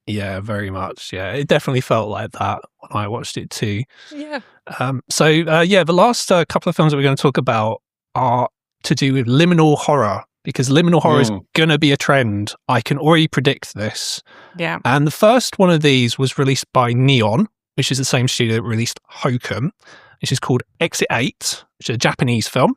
Yeah, very much. Yeah, it definitely felt like that when I watched it too. Yeah. The last couple of films that we're going to talk about are to do with liminal horror, because liminal horror is going to be a trend. I can already predict this. Yeah. And the first one of these was released by Neon, which is the same studio that released Hokum, which is called Exit 8, which is a Japanese film.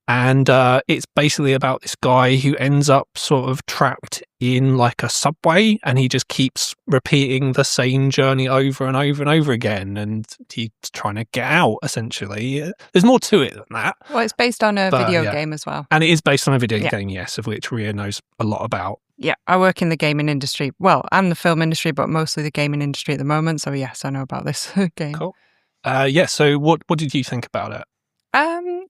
And it's basically about this guy who ends up sort of trapped in like a subway, and he just keeps repeating the same journey over and over and over again, and he's trying to get out, essentially. There's more to it than that. Well, it's based on a video game as well. And it is based on a video game, yes, of which Ria knows a lot about. Yeah, I work in the gaming industry. Well, and the film industry, but mostly the gaming industry at the moment. So yes, I know about this game. Cool. So what did you think about it?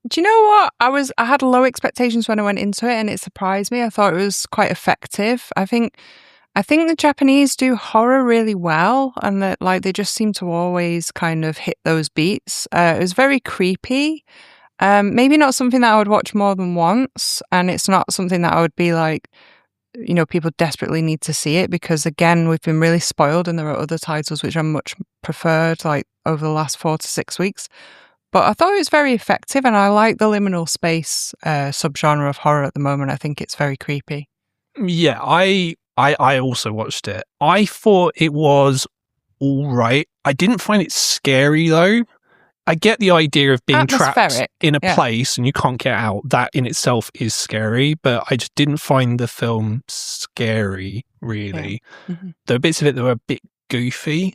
Do you know what? I had low expectations when I went into it, and it surprised me. I thought it was quite effective. I think the Japanese do horror really well, and that they just seem to always kind of hit those beats. It was very creepy. Maybe not something that I would watch more than once, and it's not something that I would be like, people desperately need to see it, because again, we've been really spoiled, and there are other titles which I much preferred, like over the last 4 to 6 weeks. But I thought it was very effective, and I like the liminal space subgenre of horror at the moment. I think it's very creepy. Yeah, I also watched it. I thought it was all right. I didn't find it scary, though. I get the idea of being trapped Atmospheric, in a yeah. place and you can't get out. That in itself is scary, but I just didn't find the film scary, really. Yeah. Mm-hmm. There were bits of it that were a bit goofy,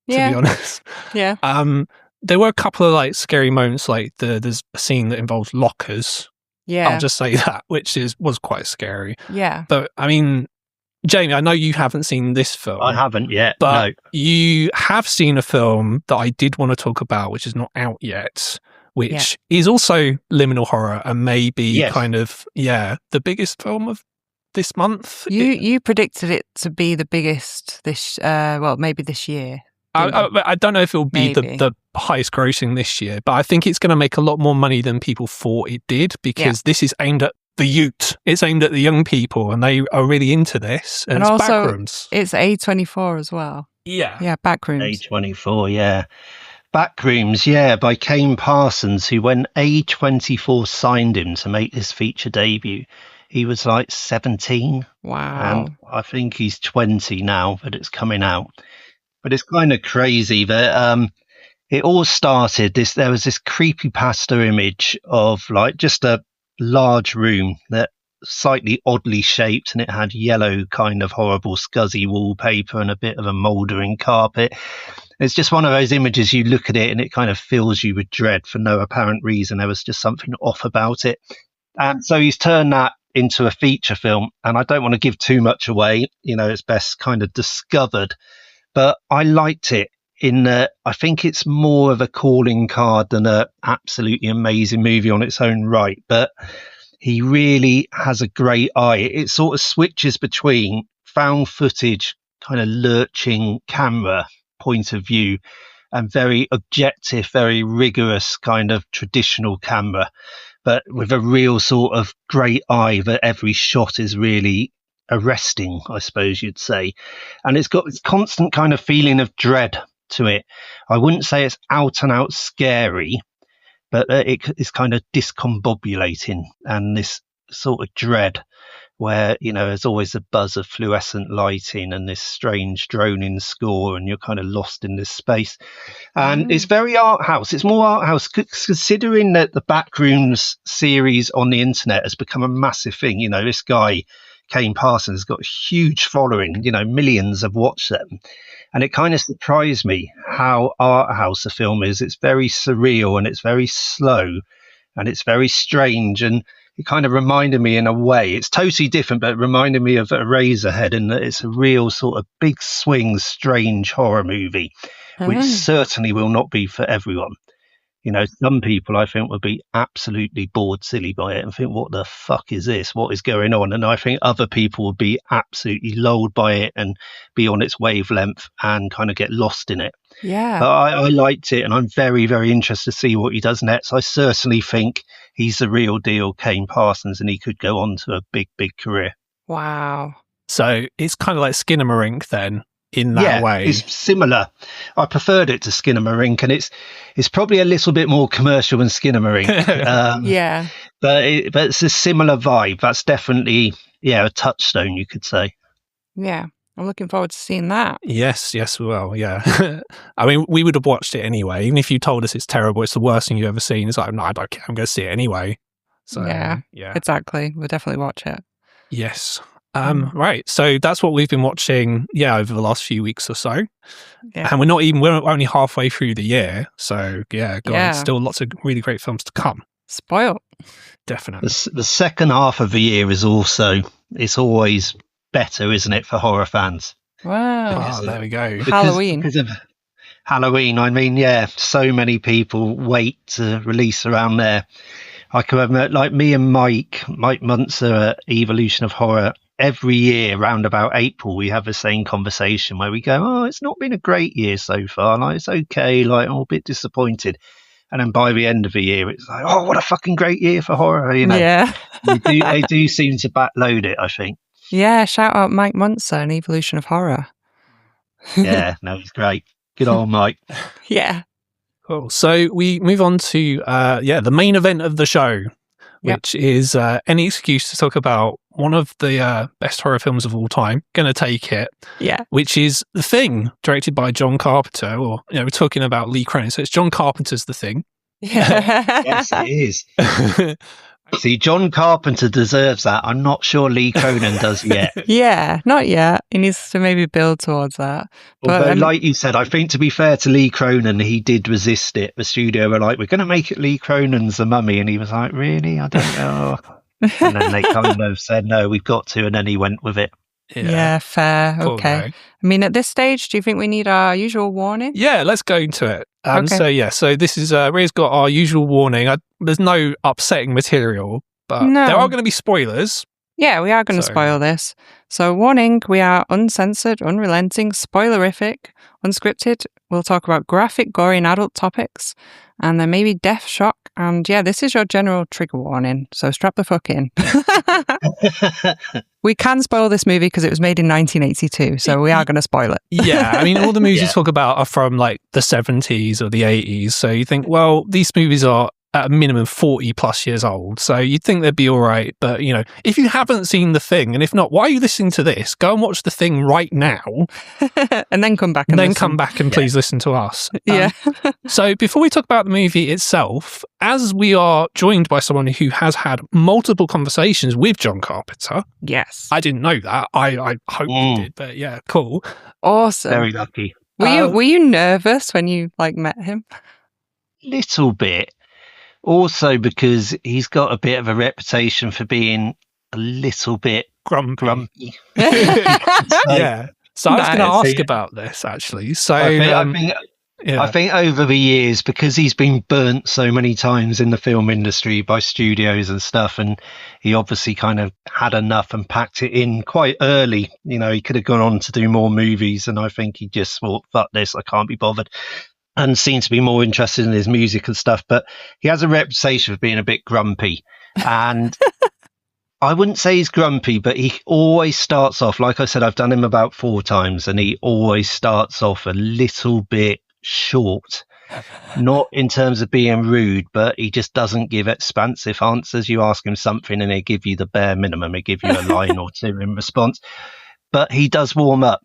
to be honest. Yeah. There were a couple of like scary moments, like there's a scene that involves lockers. Yeah. I'll just say that, which was quite scary. Yeah. But I mean, Jamie, I know you haven't seen this film. I haven't yet, but no. you have seen a film that I did want to talk about, which is not out yet, which is also liminal horror and maybe kind of, the biggest film of this month. You predicted it to be the biggest maybe this year. I don't know if it will be the highest grossing this year, but I think it's going to make a lot more money than people thought it did, because this is aimed at the youth. It's aimed at the young people, and they are really into this. And it's also, Backrooms. It's A24 as well. Yeah. Yeah, Backrooms. A24, yeah. Backrooms, yeah, by Kane Parsons, who when A24 signed him to make this feature debut, he was like 17. Wow. And I think he's 20 now, but it's coming out. But it's kind of crazy that it all started, there was this creepypasta image of like just a large room that slightly oddly shaped, and it had yellow kind of horrible scuzzy wallpaper and a bit of a mouldering carpet. It's just one of those images, you look at it and it kind of fills you with dread for no apparent reason. There was just something off about it. And so he's turned that into a feature film, and I don't want to give too much away, it's best kind of discovered, but I liked it in that I think it's more of a calling card than a absolutely amazing movie on its own right, but he really has a great eye. It sort of switches between found footage, kind of lurching camera point of view, and very objective, very rigorous kind of traditional camera, but with a real sort of great eye that every shot is really arresting, I suppose you'd say. And it's got this constant kind of feeling of dread to it. I wouldn't say it's out and out scary, but it's kind of discombobulating, and this sort of dread where, there's always a buzz of fluorescent lighting and this strange droning score, and you're kind of lost in this space. And it's very art house. It's more art house, considering that the Backrooms series on the internet has become a massive thing. This guy, Kane Parsons, has got a huge following, millions have watched them. And it kind of surprised me how art house a film is. It's very surreal, and it's very slow, and it's very strange. And it kind of reminded me in a way, it's totally different, but it reminded me of Eraserhead, in that it's a real sort of big swing, strange horror movie, which certainly will not be for everyone. Some people I think would be absolutely bored silly by it and think, what the fuck is this? What is going on? And I think other people would be absolutely lulled by it and be on its wavelength and kind of get lost in it. Yeah. But I liked it, and I'm very, very interested to see what he does next. I certainly think he's the real deal, Kane Parsons, and he could go on to a big, big career. Wow. So it's kind of like Skinamarink then, in that way. It's similar. I preferred it to Skinamarink, and it's probably a little bit more commercial than Skinamarink. But it's a similar vibe. That's definitely a touchstone, you could say. Yeah, I'm looking forward to seeing that. Yes, we will. Yeah. I mean, we would have watched it anyway. Even if you told us it's terrible, it's the worst thing you've ever seen, it's like, no, I don't care, I'm going to see it anyway. So yeah, exactly. We'll definitely watch it. Yes. Right. So that's what we've been watching, over the last few weeks or so. Yeah. And we're only halfway through the year. So still lots of really great films to come. Spoiled. Definitely. The second half of the year is it's always better, isn't it, for horror fans? Wow. There we go. Halloween. Because of Halloween, I mean, so many people wait to release around there. I can remember, like me and Mike Munzer at Evolution of Horror, every year around about April, we have the same conversation where we go, it's not been a great year so far. Like, it's okay. Like, I'm a bit disappointed. And then by the end of the year, it's like, what a fucking great year for horror. Yeah. they do seem to backload it, I think. Yeah. Shout out Mike Munzer and Evolution of Horror. Yeah. No, he's great. Good old Mike. Yeah. Cool. So we move on to, the main event of the show, which is any excuse to talk about one of the best horror films of all time. Gonna take it. Yeah. Which is The Thing, directed by John Carpenter, or, you know, we're talking about Lee Cronin, so it's John Carpenter's The Thing. Yes, it is. See, John Carpenter deserves that. I'm not sure Lee Cronin does yet. Yeah, not yet. He needs to maybe build towards that. Although, like you said, I think to be fair to Lee Cronin, he did resist it. The studio were like, we're going to make it Lee Cronin's The Mummy. And he was like, really? I don't know. And then they kind of said, no, we've got to. And then he went with it. Yeah, fair. Poor Okay. guy. I mean, at this stage, do you think we need our usual warning? Yeah, let's go into it. Okay. So this is, Rhea's got our usual warning. There's no upsetting material, but there are going to be spoilers. Yeah, we are going to spoil this. So, warning, we are uncensored, unrelenting, spoilerific, unscripted. We'll talk about graphic, gory, and adult topics, and then maybe death shock. And yeah, this is your general trigger warning, so strap the fuck in. We can spoil this movie because it was made in 1982, so we are going to spoil it. Yeah, I mean, all the movies you talk about are from like the 70s or the 80s, so you think, well, these movies are at a minimum 40 plus years old, so you'd think they'd be all right. But, you know, if you haven't seen The Thing, and if not, why are you listening to this? Go and watch The Thing right now. And then come back and then listen. come back and please listen to us. Yeah. So before we talk about the movie itself, as we are joined by someone who has had multiple conversations with John Carpenter. Yes. I didn't know that. I hope you did, but yeah, cool. Awesome. Very lucky. Were you nervous when you met him? Little bit. Also because he's got a bit of a reputation for being a little bit grumpy. Yeah. So I was going to ask Yeah. about this, actually. So I think over the years, because he's been burnt so many times in the film industry by studios and stuff, and he obviously kind of had enough and packed it in quite early. You know, he could have gone on to do more movies, and I think he just thought, fuck this, I can't be bothered. And seemed to be more interested in his music and stuff. But he has a reputation for being a bit grumpy. And I wouldn't say he's grumpy, but he always starts off, like I said, I've done him about 4 times, and he always starts off a little bit short. Not in terms of being rude, but he just doesn't give expansive answers. You ask him something and he'll give you the bare minimum. He'll give you a line or two in response. But he does warm up.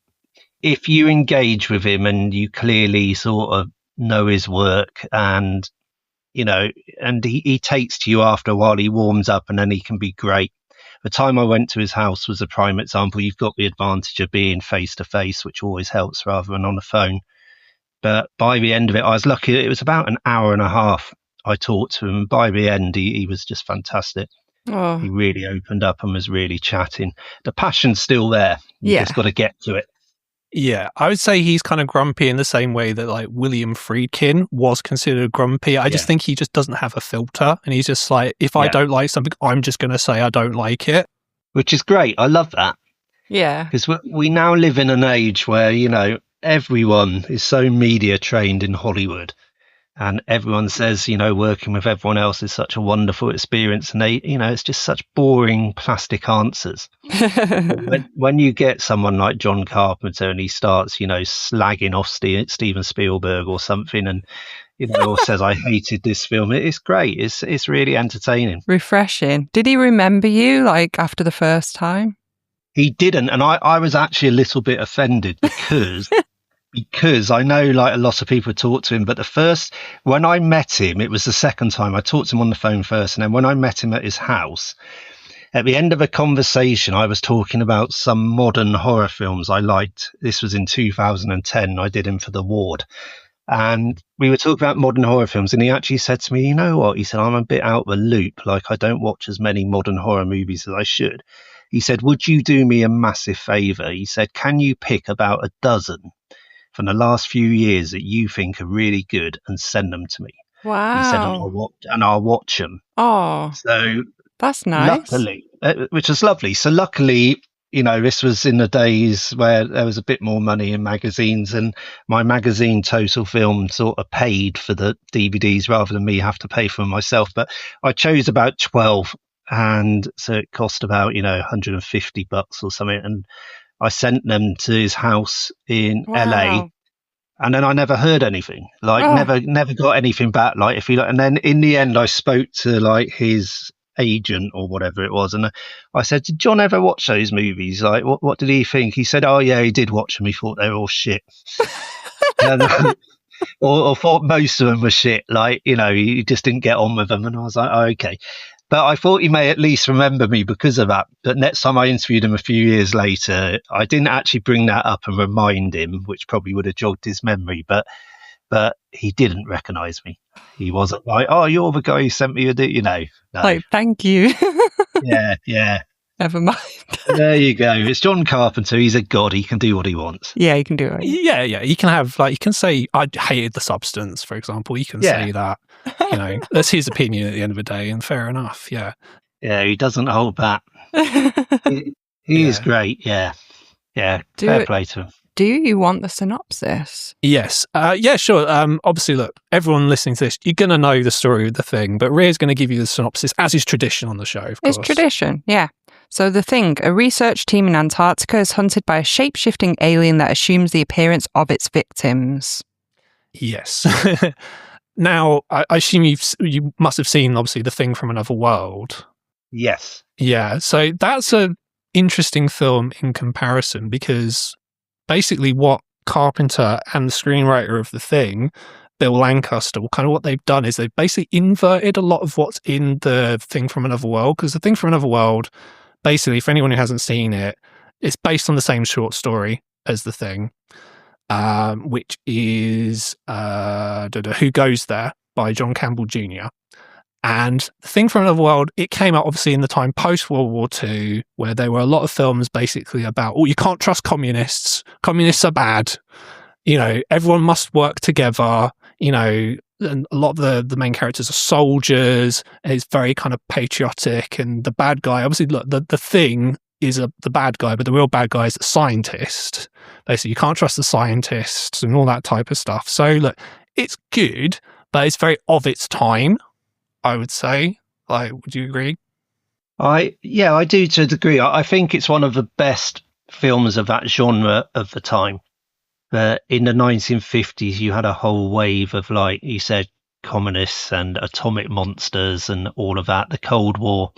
If you engage with him and you clearly sort of know his work, and you know, and he takes to you after a while, he warms up, and then he can be great. The time I went to his house was a prime example. You've got the advantage of being face to face, which always helps rather than on the phone. But by the end of it, I was lucky. It was about an hour and a half I talked to him. By the end, he was just fantastic. Oh. He really opened up and was really chatting. The passion's still there. You just got to get to it. Yeah, I would say he's kind of grumpy in the same way that like William Friedkin was considered grumpy. I just think he just doesn't have a filter, and he's just like, if I don't like something, I'm just going to say I don't like it. Which is great. I love that. Yeah. Because we now live in an age where, you know, everyone is so media trained in Hollywood, and everyone says, you know, working with everyone else is such a wonderful experience, and they, you know, it's just such boring plastic answers. when you get someone like John Carpenter and he starts, you know, slagging off Steven Spielberg or something, and you know, or says I hated this film, it's great. It's really entertaining, refreshing. Did he remember you like after the first time? He didn't, and I was actually a little bit offended because I know like a lot of people talk to him, but when I met him, it was the second time. I talked to him on the phone first, and then when I met him at his house, at the end of a conversation, I was talking about some modern horror films I liked. This was in 2010. I did him for the Ward. And we were talking about modern horror films, and he actually said to me, you know what? He said, I'm a bit out of the loop. Like, I don't watch as many modern horror movies as I should. He said, would you do me a massive favor? He said, can you pick about a dozen from the last few years that you think are really good and send them to me? Wow. He said, and I'll watch them. Oh, so that's nice. Luckily, which was lovely. So luckily, you know, this was in the days where there was a bit more money in magazines, and my magazine Total Film sort of paid for the DVDs rather than me have to pay for them myself. But I chose about 12, and so it cost about, you know, $150 or something. And I sent them to his house in LA, and then I never heard anything. Like never got anything back. Like and then in the end, I spoke to like his agent or whatever it was. And I said, did John ever watch those movies? Like, what did he think? He said, oh yeah, he did watch them. He thought they were all shit. And, or thought most of them were shit. Like, he just didn't get on with them. And I was like, oh, okay. But I thought he may at least remember me because of that. But next time I interviewed him a few years later, I didn't actually bring that up and remind him, which probably would have jogged his memory. But he didn't recognise me. He wasn't like, oh, you're the guy who sent me No. Like, thank you. Yeah. Never mind. There you go. It's John Carpenter. He's a god. He can do what he wants. Yeah, he can do it. Yeah. He can have, like, you can say, I hated The Substance, for example. You can say that. That's his opinion at the end of the day, and fair enough. Yeah. Yeah, he doesn't hold back. He is great. Yeah. Fair play to him. Do you want the synopsis? Yes. Yeah, sure. Obviously, look, everyone listening to this, you're going to know the story of The Thing, but Rhea's going to give you the synopsis, as is tradition on the show, of course. It's tradition, yeah. So The Thing, a research team in Antarctica is hunted by a shape-shifting alien that assumes the appearance of its victims. Yes. Now, I assume you must have seen, obviously, The Thing from Another World. Yes. Yeah, so that's an interesting film in comparison, because basically what Carpenter and the screenwriter of The Thing, Bill Lancaster, kind of what they've done is they've basically inverted a lot of what's in The Thing from Another World, because The Thing from Another World, basically, for anyone who hasn't seen it, it's based on the same short story as The Thing, which is Who Goes There by John Campbell Jr. And The Thing from Another World, it came out obviously in the time post-World War II, where there were a lot of films basically about, you can't trust communists. Communists are bad. Everyone must work together. And a lot of the main characters are soldiers. It's very kind of patriotic. And the bad guy, obviously, look, the Thing is the bad guy, but the real bad guy is the scientist. Basically, you can't trust the scientists and all that type of stuff. So, look, it's good, but it's very of its time, I would say. Like, would you agree? I do to a degree. I think it's one of the best films of that genre of the time. In the 1950s, you had a whole wave of, like you said, communists and atomic monsters and all of that, the Cold War.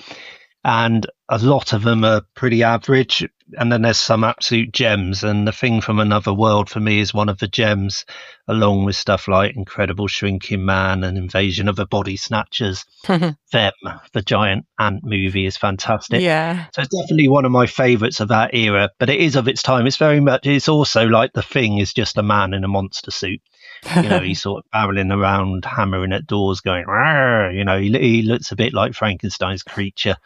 And a lot of them are pretty average. And then there's some absolute gems. And The Thing from Another World, for me, is one of the gems, along with stuff like Incredible Shrinking Man and Invasion of the Body Snatchers. The giant ant movie is fantastic. Yeah. So it's definitely one of my favourites of that era. But it is of its time. It's also like The Thing is just a man in a monster suit. He's sort of barreling around, hammering at doors, going, he looks a bit like Frankenstein's creature.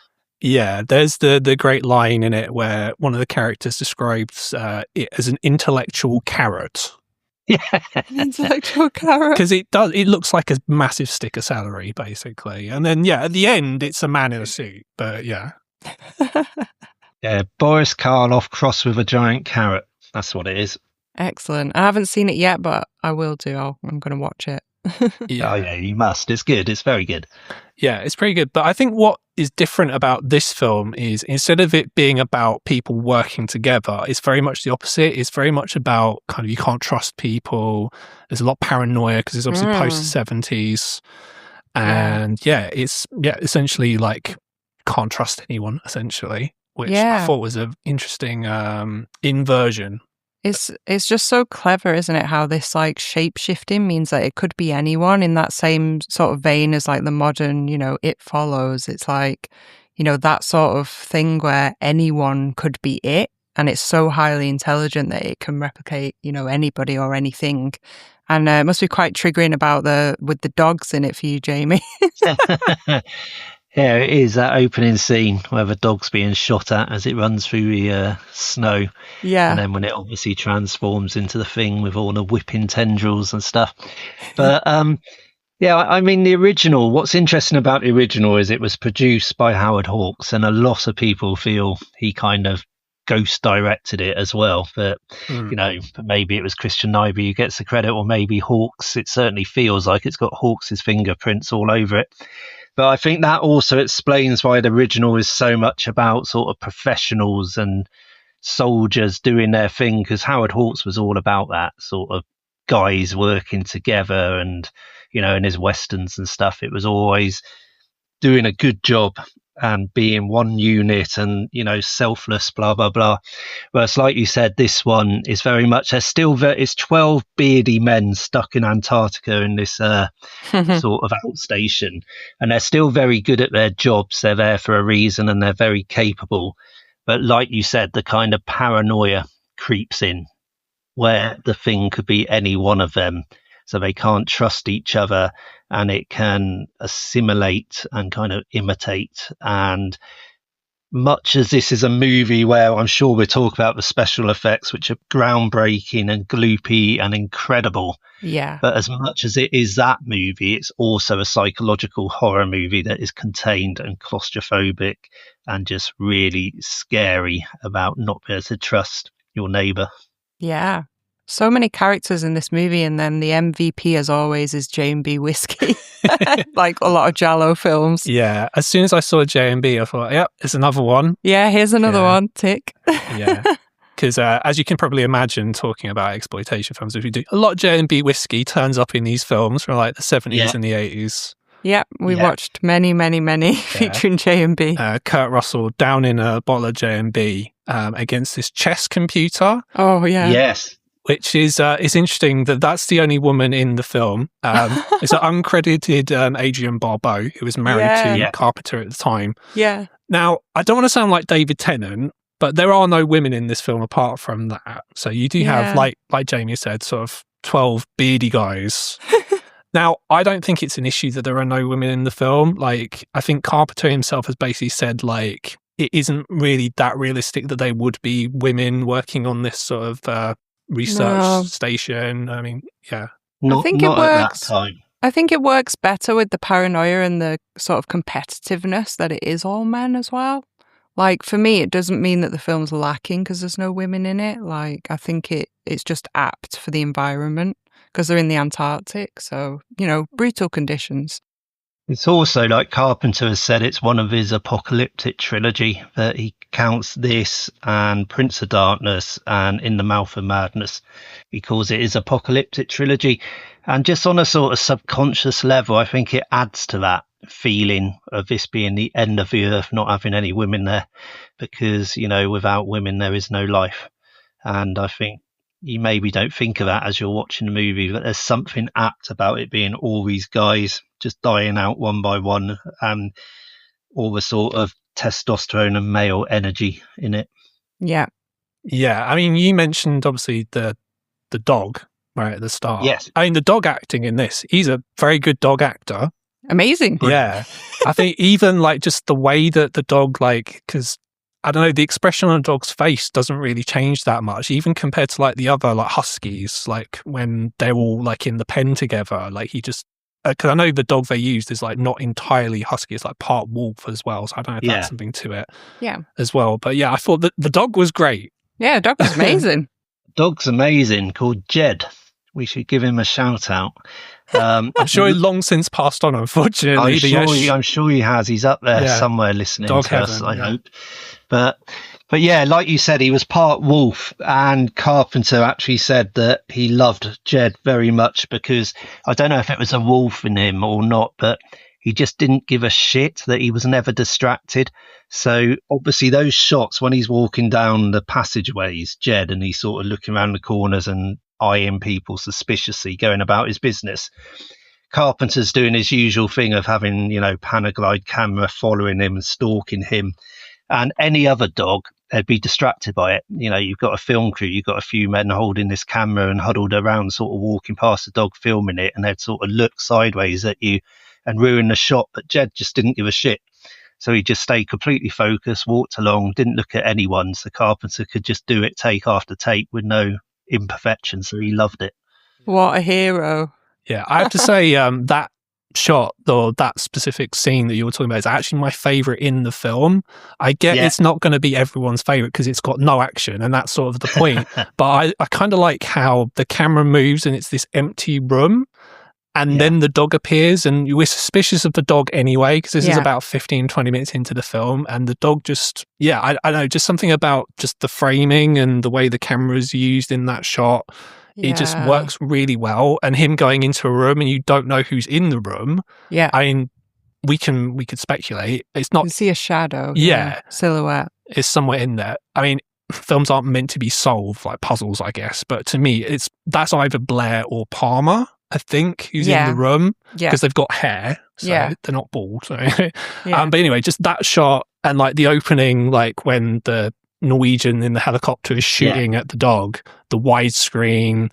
Yeah, there's the great line in it where one of the characters describes it as an intellectual carrot. Yeah, intellectual carrot. Because it looks like a massive stick of celery, basically. And then, at the end, it's a man in a suit. But yeah. Yeah, Boris Karloff crossed with a giant carrot. That's what it is. Excellent. I haven't seen it yet, but I will do. I'm going to watch it. Yeah. Oh, yeah, you must. It's good. It's very good. Yeah, it's pretty good. But I think what is different about this film is, instead of it being about people working together, it's very much the opposite. It's very much about kind of, you can't trust people. There's a lot of paranoia because it's obviously post-70s. And it's essentially like, can't trust anyone, essentially, which I thought was an interesting inversion. It's just so clever, isn't it? How this like shape shifting means that it could be anyone, in that same sort of vein as like the modern, It Follows. It's like, that sort of thing where anyone could be it, and it's so highly intelligent that it can replicate, anybody or anything. And it must be quite triggering with the dogs in it for you, Jamie. Yeah, it is that opening scene where the dog's being shot at as it runs through the snow. Yeah. And then when it obviously transforms into the Thing with all the whipping tendrils and stuff. But I mean, the original, what's interesting about the original is it was produced by Howard Hawks, and a lot of people feel he kind of ghost directed it as well. But, maybe it was Christian Nyby who gets the credit, or maybe Hawks. It certainly feels like it's got Hawks' fingerprints all over it. But I think that also explains why the original is so much about sort of professionals and soldiers doing their thing, because Howard Hawks was all about that sort of guys working together, and in his westerns and stuff, it was always doing a good job and being one unit and, selfless, blah, blah, blah. Whereas, like you said, this one is very much, it's 12 beardy men stuck in Antarctica in this sort of outstation. And they're still very good at their jobs. They're there for a reason and they're very capable. But like you said, the kind of paranoia creeps in where the thing could be any one of them. So they can't trust each other, and it can assimilate and kind of imitate. And much as this is a movie where I'm sure we'll talk about the special effects, which are groundbreaking and gloopy and incredible. Yeah. But as much as it is that movie, it's also a psychological horror movie that is contained and claustrophobic and just really scary about not being able to trust your neighbor. Yeah. So many characters in this movie, and then the MVP, as always, is J&B Whiskey, like a lot of Giallo films. Yeah, as soon as I saw J&B, I thought, yep, there's another one. Yeah, here's another one, tick. Yeah, because as you can probably imagine, talking about exploitation films, if you do, a lot of J&B Whiskey turns up in these films from like the 70s and the 80s. Yeah, we watched many featuring J&B. Kurt Russell down in a bottle of J&B against this chess computer. Oh, yeah. Yes. Which is interesting that that's the only woman in the film. It's an uncredited Adrienne Barbeau, who was married to Carpenter at the time. Yeah. Now, I don't want to sound like David Tennant, but there are no women in this film apart from that. So you do have, like Jamie said, sort of 12 beardy guys. Now, I don't think it's an issue that there are no women in the film. Like, I think Carpenter himself has basically said, like, it isn't really that realistic that they would be women working on this sort of research station. I mean, yeah. I think it works. At that time. I think it works better with the paranoia and the sort of competitiveness that it is all men as well. Like, for me, it doesn't mean that the film's lacking because there's no women in it. Like, I think it's just apt for the environment because they're in the Antarctic. So, brutal conditions. It's also, like Carpenter has said, it's one of his apocalyptic trilogy, that he counts this and Prince of Darkness and In the Mouth of Madness because it is apocalyptic trilogy. And just on a sort of subconscious level, I think it adds to that feeling of this being the end of the earth, not having any women there, because, without women, there is no life. And I think you maybe don't think of that as you're watching the movie, but there's something apt about it being all these guys just dying out one by one, and all the sort of testosterone and male energy in it. Yeah. Yeah. I mean, you mentioned obviously the dog right at the start. Yes. I mean, the dog acting in this, he's a very good dog actor. Amazing. Yeah. I think even like just the way that the dog, like, because I don't know, the expression on a dog's face doesn't really change that much, even compared to like the other like huskies, like when they're all like in the pen together, like he just, because I know the dog they used is like not entirely husky, it's like part wolf as well, so I don't know if that's something to it as well. But yeah, I thought that the dog was great. Yeah, the dog was amazing. Dog's amazing, called Jed. We should give him a shout out. I'm sure he's long since passed on, unfortunately. I'm sure he has. He's up there somewhere listening dog to heaven, us, I hope. But yeah, like you said, he was part wolf, and Carpenter actually said that he loved Jed very much because I don't know if it was a wolf in him or not, but he just didn't give a shit, that he was never distracted. So obviously those shots when he's walking down the passageways, Jed, and he's sort of looking around the corners and eyeing people suspiciously, going about his business. Carpenter's doing his usual thing of having, Panaglide camera following him and stalking him. And any other dog, they'd be distracted by it. You've got a film crew, you've got a few men holding this camera and huddled around, sort of walking past the dog, filming it, and they'd sort of look sideways at you and ruin the shot. But Jed just didn't give a shit. So he just stayed completely focused, walked along, didn't look at anyone. So Carpenter could just do it take after take with no imperfection. So he loved it. What a hero. Yeah, I have to say that shot, or that specific scene that you were talking about, is actually my favourite in the film. I get it's not going to be everyone's favourite because it's got no action, and that's sort of the point. But I kind of like how the camera moves and it's this empty room, and then the dog appears, and we're suspicious of the dog anyway, because this is about 15, 20 minutes into the film, and the dog just, I don't know, just something about just the framing and the way the camera is used in that shot. It just works really well. And him going into a room and you don't know who's in the room. Yeah. I mean, we could speculate. It's You not. can see a shadow. Yeah. Silhouette. It's somewhere in there. I mean, films aren't meant to be solved like puzzles, I guess. But to me, that's either Blair or Palmer, I think, who's in the room. Yeah. Because they've got hair. So they're not bald. So. But anyway, just that shot and like the opening, like when the Norwegian in the helicopter is shooting at the dog, the widescreen,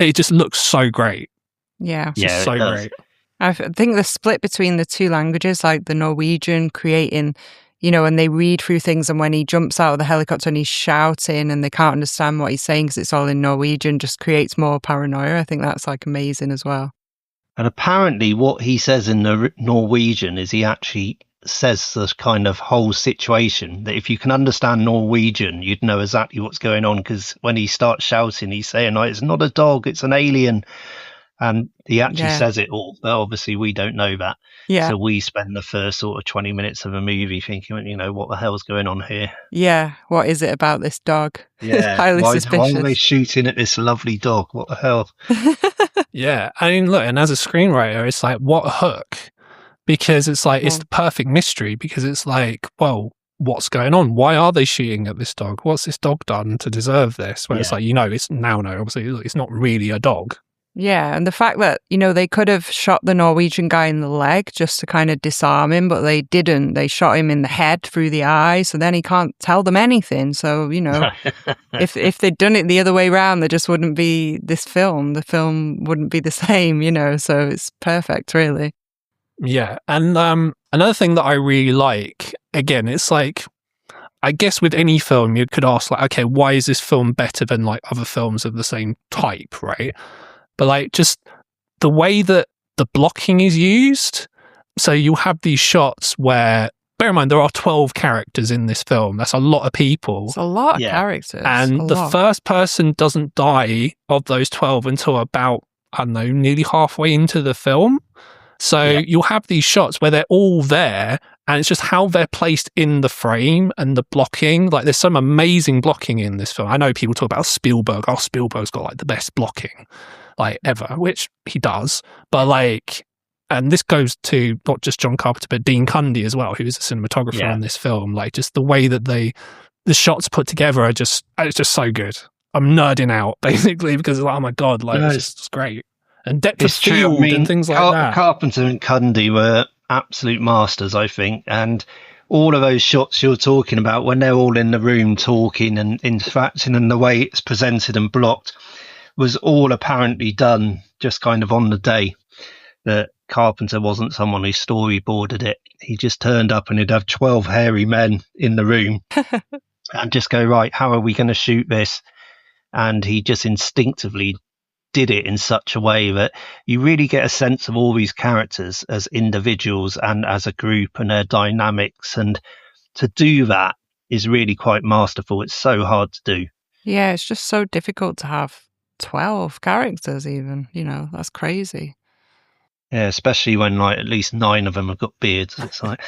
it just looks so great. Yeah. It's so great. I think the split between the two languages, like the Norwegian creating, and they read through things, and when he jumps out of the helicopter and he's shouting and they can't understand what he's saying because it's all in Norwegian, just creates more paranoia. I think that's like amazing as well. And apparently what he says in the Norwegian is he actually says this kind of whole situation, that if you can understand Norwegian, you'd know exactly what's going on, because when he starts shouting, he's saying, like, it's not a dog, it's an alien. And he actually says it all. But obviously, we don't know that. Yeah. So we spend the first sort of 20 minutes of a movie thinking, what the hell's going on here? Yeah. What is it about this dog? Yeah. Highly suspicious. Why are they shooting at this lovely dog? What the hell? Yeah. I mean, look, and as a screenwriter, it's like, what a hook. Because it's like, it's the perfect mystery, because it's like, well, what's going on? Why are they shooting at this dog? What's this dog done to deserve this? Where it's like, it's now, obviously, it's not really a dog. Yeah, and the fact that, they could have shot the Norwegian guy in the leg just to kind of disarm him, but they didn't. They shot him in the head through the eye, so then he can't tell them anything. So, if they'd done it the other way around, there just wouldn't be this film. The film wouldn't be the same, so it's perfect, really. Yeah, and another thing that I really like, again, it's like, I guess with any film, you could ask, like, okay, why is this film better than, like, other films of the same type, right? But like just the way that the blocking is used. So you'll have these shots where, bear in mind, there are 12 characters in this film. That's a lot of people. It's a lot of characters. And the first person doesn't die of those 12 until about, I don't know, nearly halfway into the film. So you'll have these shots where they're all there, and it's just how they're placed in the frame and the blocking. Like, there's some amazing blocking in this film. I know people talk about Spielberg. Oh, Spielberg's got like the best blocking, like, ever, which he does. But like, and this goes to not just John Carpenter, but Dean Cundy as well, who is a cinematographer in this film. Like, just the way that the shots put together are it's just so good. I'm nerding out basically because it's like, oh my God, like, it's great. And depth of field and things like that. Carpenter and Cundy were absolute masters, I think. And all of those shots you're talking about, when they're all in the room talking and interacting, and the way it's presented and blocked, was all apparently done just kind of on the day. That Carpenter wasn't someone who storyboarded it. He just turned up and he'd have 12 hairy men in the room and just go, right, how are we going to shoot this? And he just instinctively did it in such a way that you really get a sense of all these characters as individuals and as a group and their dynamics. And to do that is really quite masterful. It's so hard to do. Yeah, it's just so difficult to have 12 characters even, that's crazy. Yeah, especially when like at least 9 of them have got beards. It's like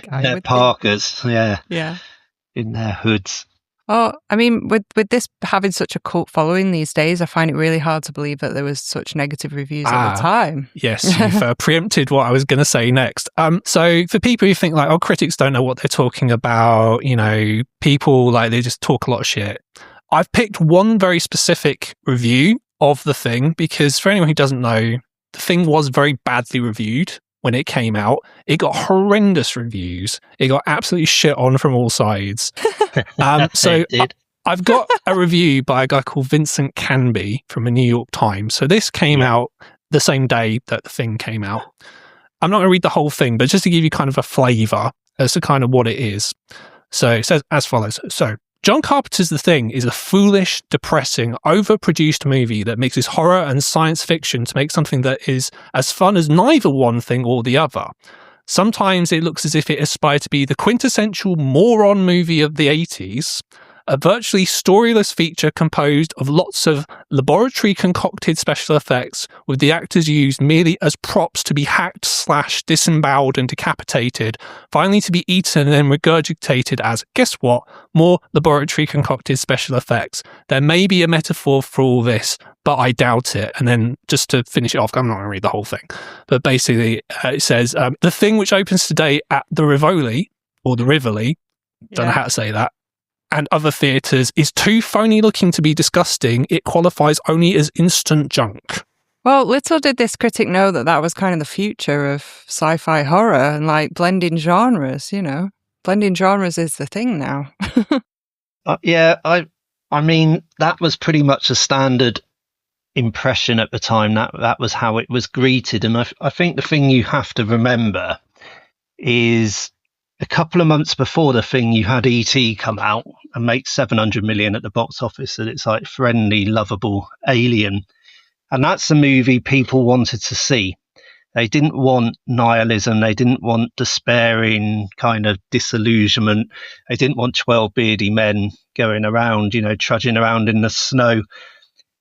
they're Parkers, yeah, in their hoods. Oh, I mean, with this having such a cult following these days, I find it really hard to believe that there was such negative reviews at the time. Yes, you've preempted what I was going to say next. So for people who think like, oh, critics don't know what they're talking about, people like they just talk a lot of shit. I've picked one very specific review of The Thing because for anyone who doesn't know, The Thing was very badly reviewed when it came out. It got horrendous reviews. It got absolutely shit on from all sides. So I've got a review by a guy called Vincent Canby from the New York Times. So this came out the same day that The Thing came out. I'm not going to read the whole thing, but just to give you kind of a flavour as to kind of what it is. So it says as follows. So John Carpenter's The Thing is a foolish, depressing, overproduced movie that mixes horror and science fiction to make something that is as fun as neither one thing or the other. Sometimes it looks as if it aspired to be the quintessential moron movie of the 80s, a virtually storyless feature composed of lots of laboratory-concocted special effects, with the actors used merely as props to be hacked, slashed, disemboweled and decapitated, finally to be eaten and then regurgitated as, guess what, more laboratory-concocted special effects. There may be a metaphor for all this, but I doubt it. And then just to finish it off, I'm not going to read the whole thing, but basically it says, the thing which opens today at the Rivoli, or the Rivoli, don't know how to say that, and other theatres is too phony looking to be disgusting. It qualifies only as instant junk. Well, little did this critic know that was kind of the future of sci-fi horror and like blending genres, Blending genres is the thing now. I mean, that was pretty much a standard impression at the time. That was how it was greeted. And I think the thing you have to remember is a couple of months before The Thing, you had E.T. come out and make 700 million at the box office. And it's like friendly, lovable alien. And that's the movie people wanted to see. They didn't want nihilism. They didn't want despairing kind of disillusionment. They didn't want 12 beardy men going around, trudging around in the snow.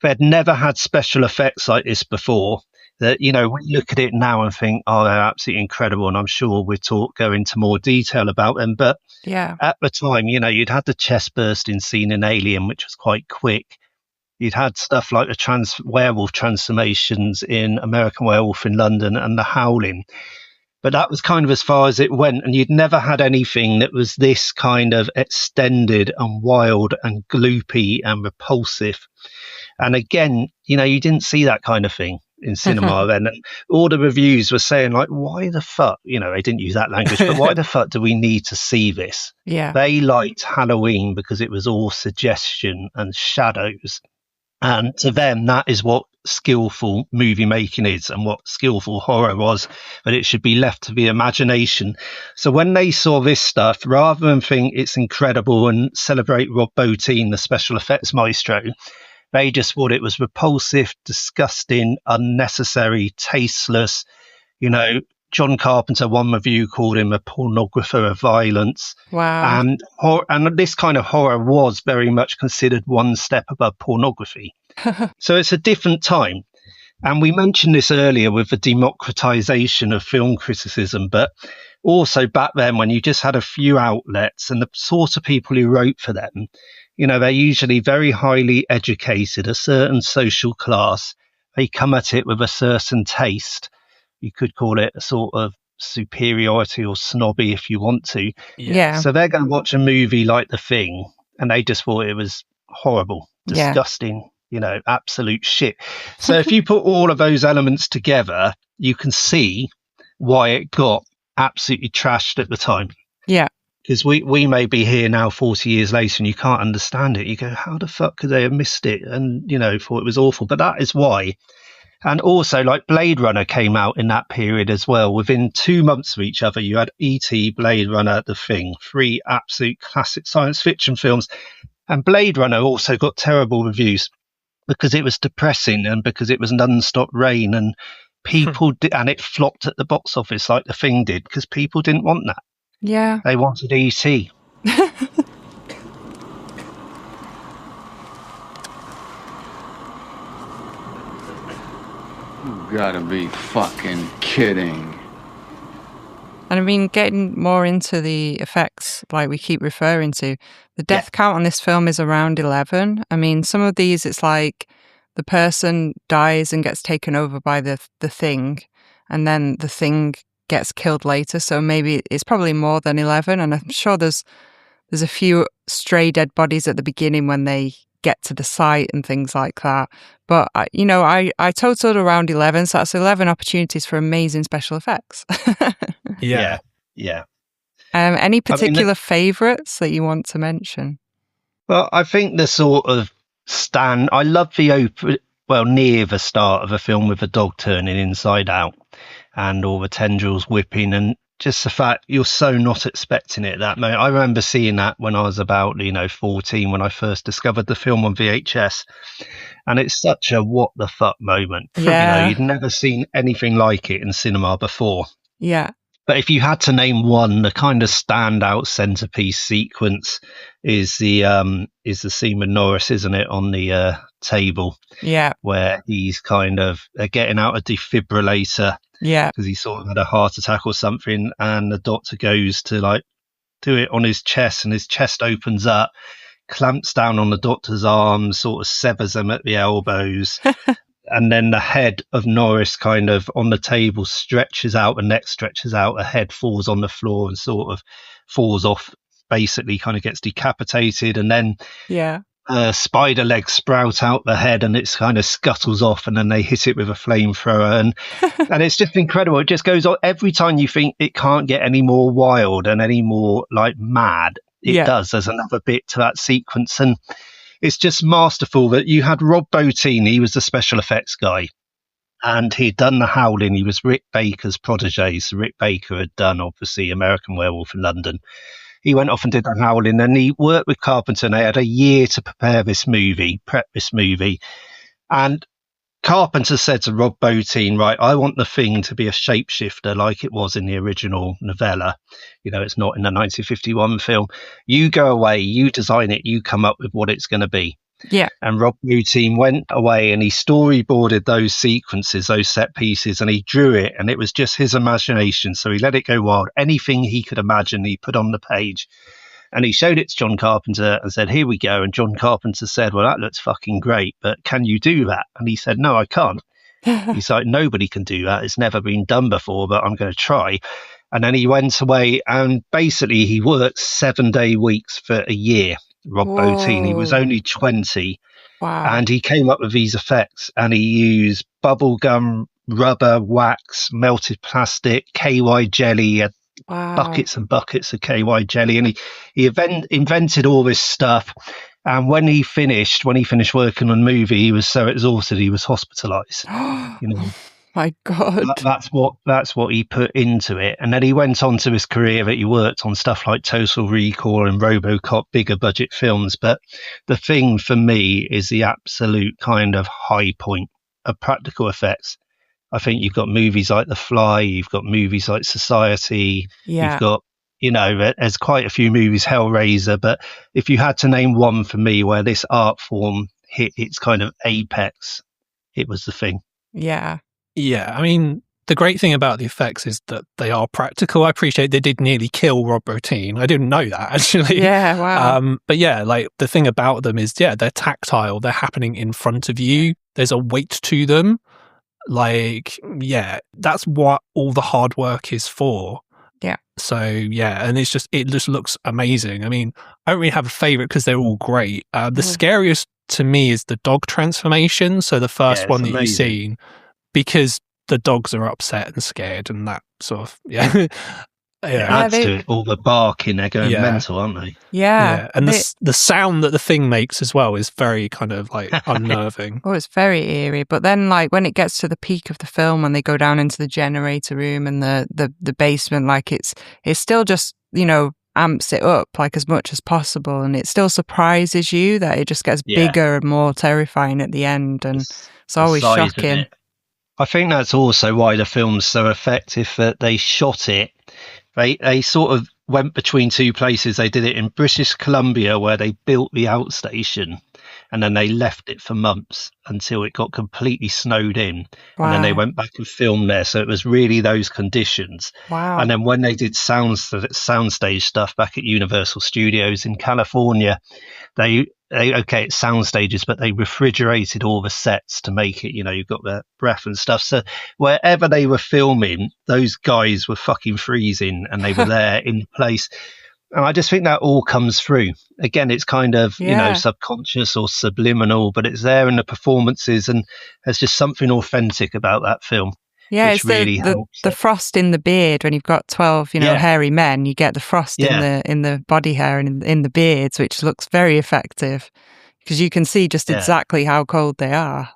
They'd never had special effects like this before. That, we look at it now and think, oh, they're absolutely incredible. And I'm sure we'll go into more detail about them. But at the time, you'd had the chest bursting scene in Alien, which was quite quick. You'd had stuff like the werewolf transformations in American Werewolf in London and The Howling. But that was kind of as far as it went. And you'd never had anything that was this kind of extended and wild and gloopy and repulsive. And again, you didn't see that kind of thing in cinema then. And all the reviews were saying, like, why the fuck? They didn't use that language, but why the fuck do we need to see this? Yeah. They liked Halloween because it was all suggestion and shadows. And to them, that is what skillful movie making is and what skillful horror was, but it should be left to the imagination. So when they saw this stuff, rather than think it's incredible and celebrate Rob Bottin, the special effects maestro, they just thought it was repulsive, disgusting, unnecessary, tasteless. John Carpenter, one review called him a pornographer of violence. Wow. And this kind of horror was very much considered one step above pornography. So it's a different time. And we mentioned this earlier with the democratization of film criticism, but also back then when you just had a few outlets and the sort of people who wrote for them, they're usually very highly educated, a certain social class. They come at it with a certain taste. You could call it a sort of superiority or snobby if you want to. Yeah. So they're going to watch a movie like The Thing and they just thought it was horrible, disgusting, absolute shit. So if you put all of those elements together, you can see why it got absolutely trashed at the time. Yeah. Because we may be here now 40 years later and you can't understand it. You go, how the fuck could they have missed it? And, thought it was awful. But that is why. And also, like Blade Runner came out in that period as well. Within 2 months of each other, you had E.T., Blade Runner, The Thing, 3 absolute classic science fiction films. And Blade Runner also got terrible reviews because it was depressing and because it was non-stop rain and and it flopped at the box office like The Thing did because people didn't want that. Yeah. They wanted E.T. You gotta be fucking kidding. And I mean, getting more into the effects, like we keep referring to, the death count on this film is around 11. I mean, some of these, it's like the person dies and gets taken over by the thing, and then the thing gets killed later. So maybe it's probably more than 11. And I'm sure there's a few stray dead bodies at the beginning when they get to the site and things like that. But, I totaled around 11. So that's 11 opportunities for amazing special effects. Yeah. Any particular favourites that you want to mention? Well, I think the sort of I love the near the start of a film with a dog turning inside out and all the tendrils whipping and just the fact you're so not expecting it at that moment. I remember seeing that when I was about, 14 when I first discovered the film on VHS. And it's such a what the fuck moment. Yeah. You'd never seen anything like it in cinema before. Yeah. But if you had to name one, the kind of standout centerpiece sequence is the scene with Norris, isn't it, on the table? Yeah. Where he's kind of getting out a defibrillator. Yeah. Because he sort of had a heart attack or something, and the doctor goes to do it on his chest, and his chest opens up. clamps down on the doctor's arms, sort of severs them at the elbows. And then the head of Norris kind of on the table stretches out, the neck stretches out, the head falls on the floor and sort of falls off, basically kind of gets decapitated. And then spider legs sprout out the head and it's kind of scuttles off, and then they hit it with a flamethrower. And it's just incredible. It just goes on. Every time you think it can't get any more wild and any more like mad, it does. There's another bit to that sequence. And it's just masterful that you had Rob Bottin. He was the special effects guy, and he'd done The Howling. He was Rick Baker's protege. So Rick Baker had done, obviously, American Werewolf in London. He went off and did The Howling, and he worked with Carpenter, and they had a year to prep this movie. And Carpenter said to Rob Bottin, right, I want the thing to be a shapeshifter like it was in the original novella. You know, it's not in the 1951 film. You go away, you design it, you come up with what it's going to be. Yeah. And Rob Bottin went away and he storyboarded those sequences, those set pieces, and he drew it, and it was just his imagination. So he let it go wild. Anything he could imagine, he put on the page. And he showed it to John Carpenter and said, here we go. And John Carpenter said, well, that looks fucking great, but can you do that? And he said, no, I can't. He's like, nobody can do that. It's never been done before, but I'm going to try. And then he went away and basically he worked 7-day weeks for a year. Rob Bottin, he was only 20. Wow. And he came up with these effects, and he used bubblegum, rubber, wax, melted plastic, KY jelly, buckets and buckets of KY jelly, and he invented all this stuff. And when he finished working on the movie, he was so exhausted he was hospitalized. You know, my God, that's what he put into it. And then he went on to his career that he worked on stuff like Total Recall and RoboCop, bigger budget films. But The Thing for me is the absolute kind of high point of practical effects. I think you've got movies like The Fly, you've got movies like Society, you've got, you know, there's quite a few movies, Hellraiser, but if you had to name one for me where this art form hit its kind of apex, it was The Thing. Yeah. Yeah, I mean, the great thing about the effects is that they are practical. I appreciate they did nearly kill Rob Bottin. I didn't know that, actually. Yeah, wow. But yeah, like the thing about them is, they're tactile. They're happening in front of you. There's a weight to them. Like, yeah, that's what all the hard work is for. Yeah. So, yeah, and it just looks amazing. I mean, I don't really have a favorite because they're all great. The scariest to me is the dog transformation. So the first one that you've seen, because the dogs are upset and scared and that sort of, It adds to it, all the barking, they're going mental, aren't they? Yeah. And the sound that the thing makes as well is very kind of like unnerving. Oh, it's very eerie. But then like when it gets to the peak of the film, when they go down into the generator room and the basement, like it's still just, you know, amps it up like as much as possible, and it still surprises you that it just gets bigger and more terrifying at the end, and it's always shocking. I think that's also why the film's so effective, that they shot it. They sort of went between two places. They did it in British Columbia, where they built the outstation, and then they left it for months until it got completely snowed in. Wow. And then they went back and filmed there. So it was really those conditions. Wow. And then when they did soundstage stuff back at Universal Studios in California, it's sound stages, but they refrigerated all the sets to make it, you know, you've got the breath and stuff. So wherever they were filming, those guys were fucking freezing, and they were there in place. And I just think that all comes through. Again, it's kind of, you know, subconscious or subliminal, but it's there in the performances, and there's just something authentic about that film. Yeah, it's really the frost in the beard. When you've got 12, you know, hairy men, you get the frost in the body hair and in the beards, which looks very effective because you can see just exactly how cold they are.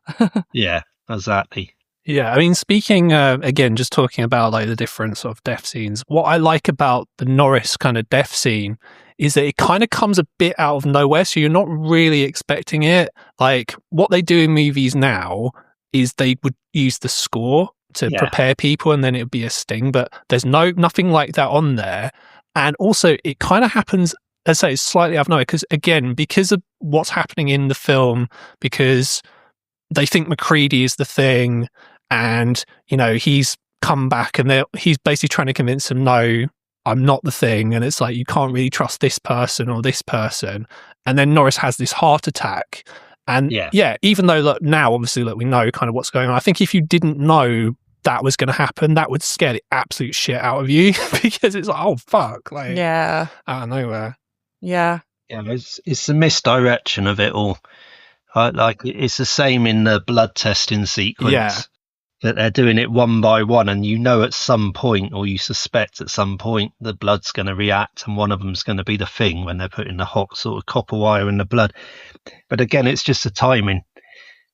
Yeah, exactly. Yeah, I mean, speaking again, just talking about like the different sort of death scenes. What I like about the Norris kind of death scene is that it kind of comes a bit out of nowhere, so you're not really expecting it. Like what they do in movies now is they would use the score to prepare people, and then it would be a sting, but there's nothing like that on there. And also it kind of happens, as I say, slightly out of nowhere, because of what's happening in the film, because they think McCready is the thing, and you know he's come back, and he's basically trying to convince them, no, I'm not the thing. And it's like, you can't really trust this person or this person. and then Norris has this heart attack. And even though now, obviously, we know kind of what's going on, I think if you didn't know that was going to happen, that would scare the absolute shit out of you because it's like, oh, fuck. Like, out of nowhere. Yeah. Yeah, it's the misdirection of it all. Like, it's the same in the blood testing sequence. Yeah. That they're doing it one by one, and at some point, or you suspect at some point, the blood's going to react, and one of them's going to be the thing when they're putting the hot sort of copper wire in the blood. But again, it's just the timing.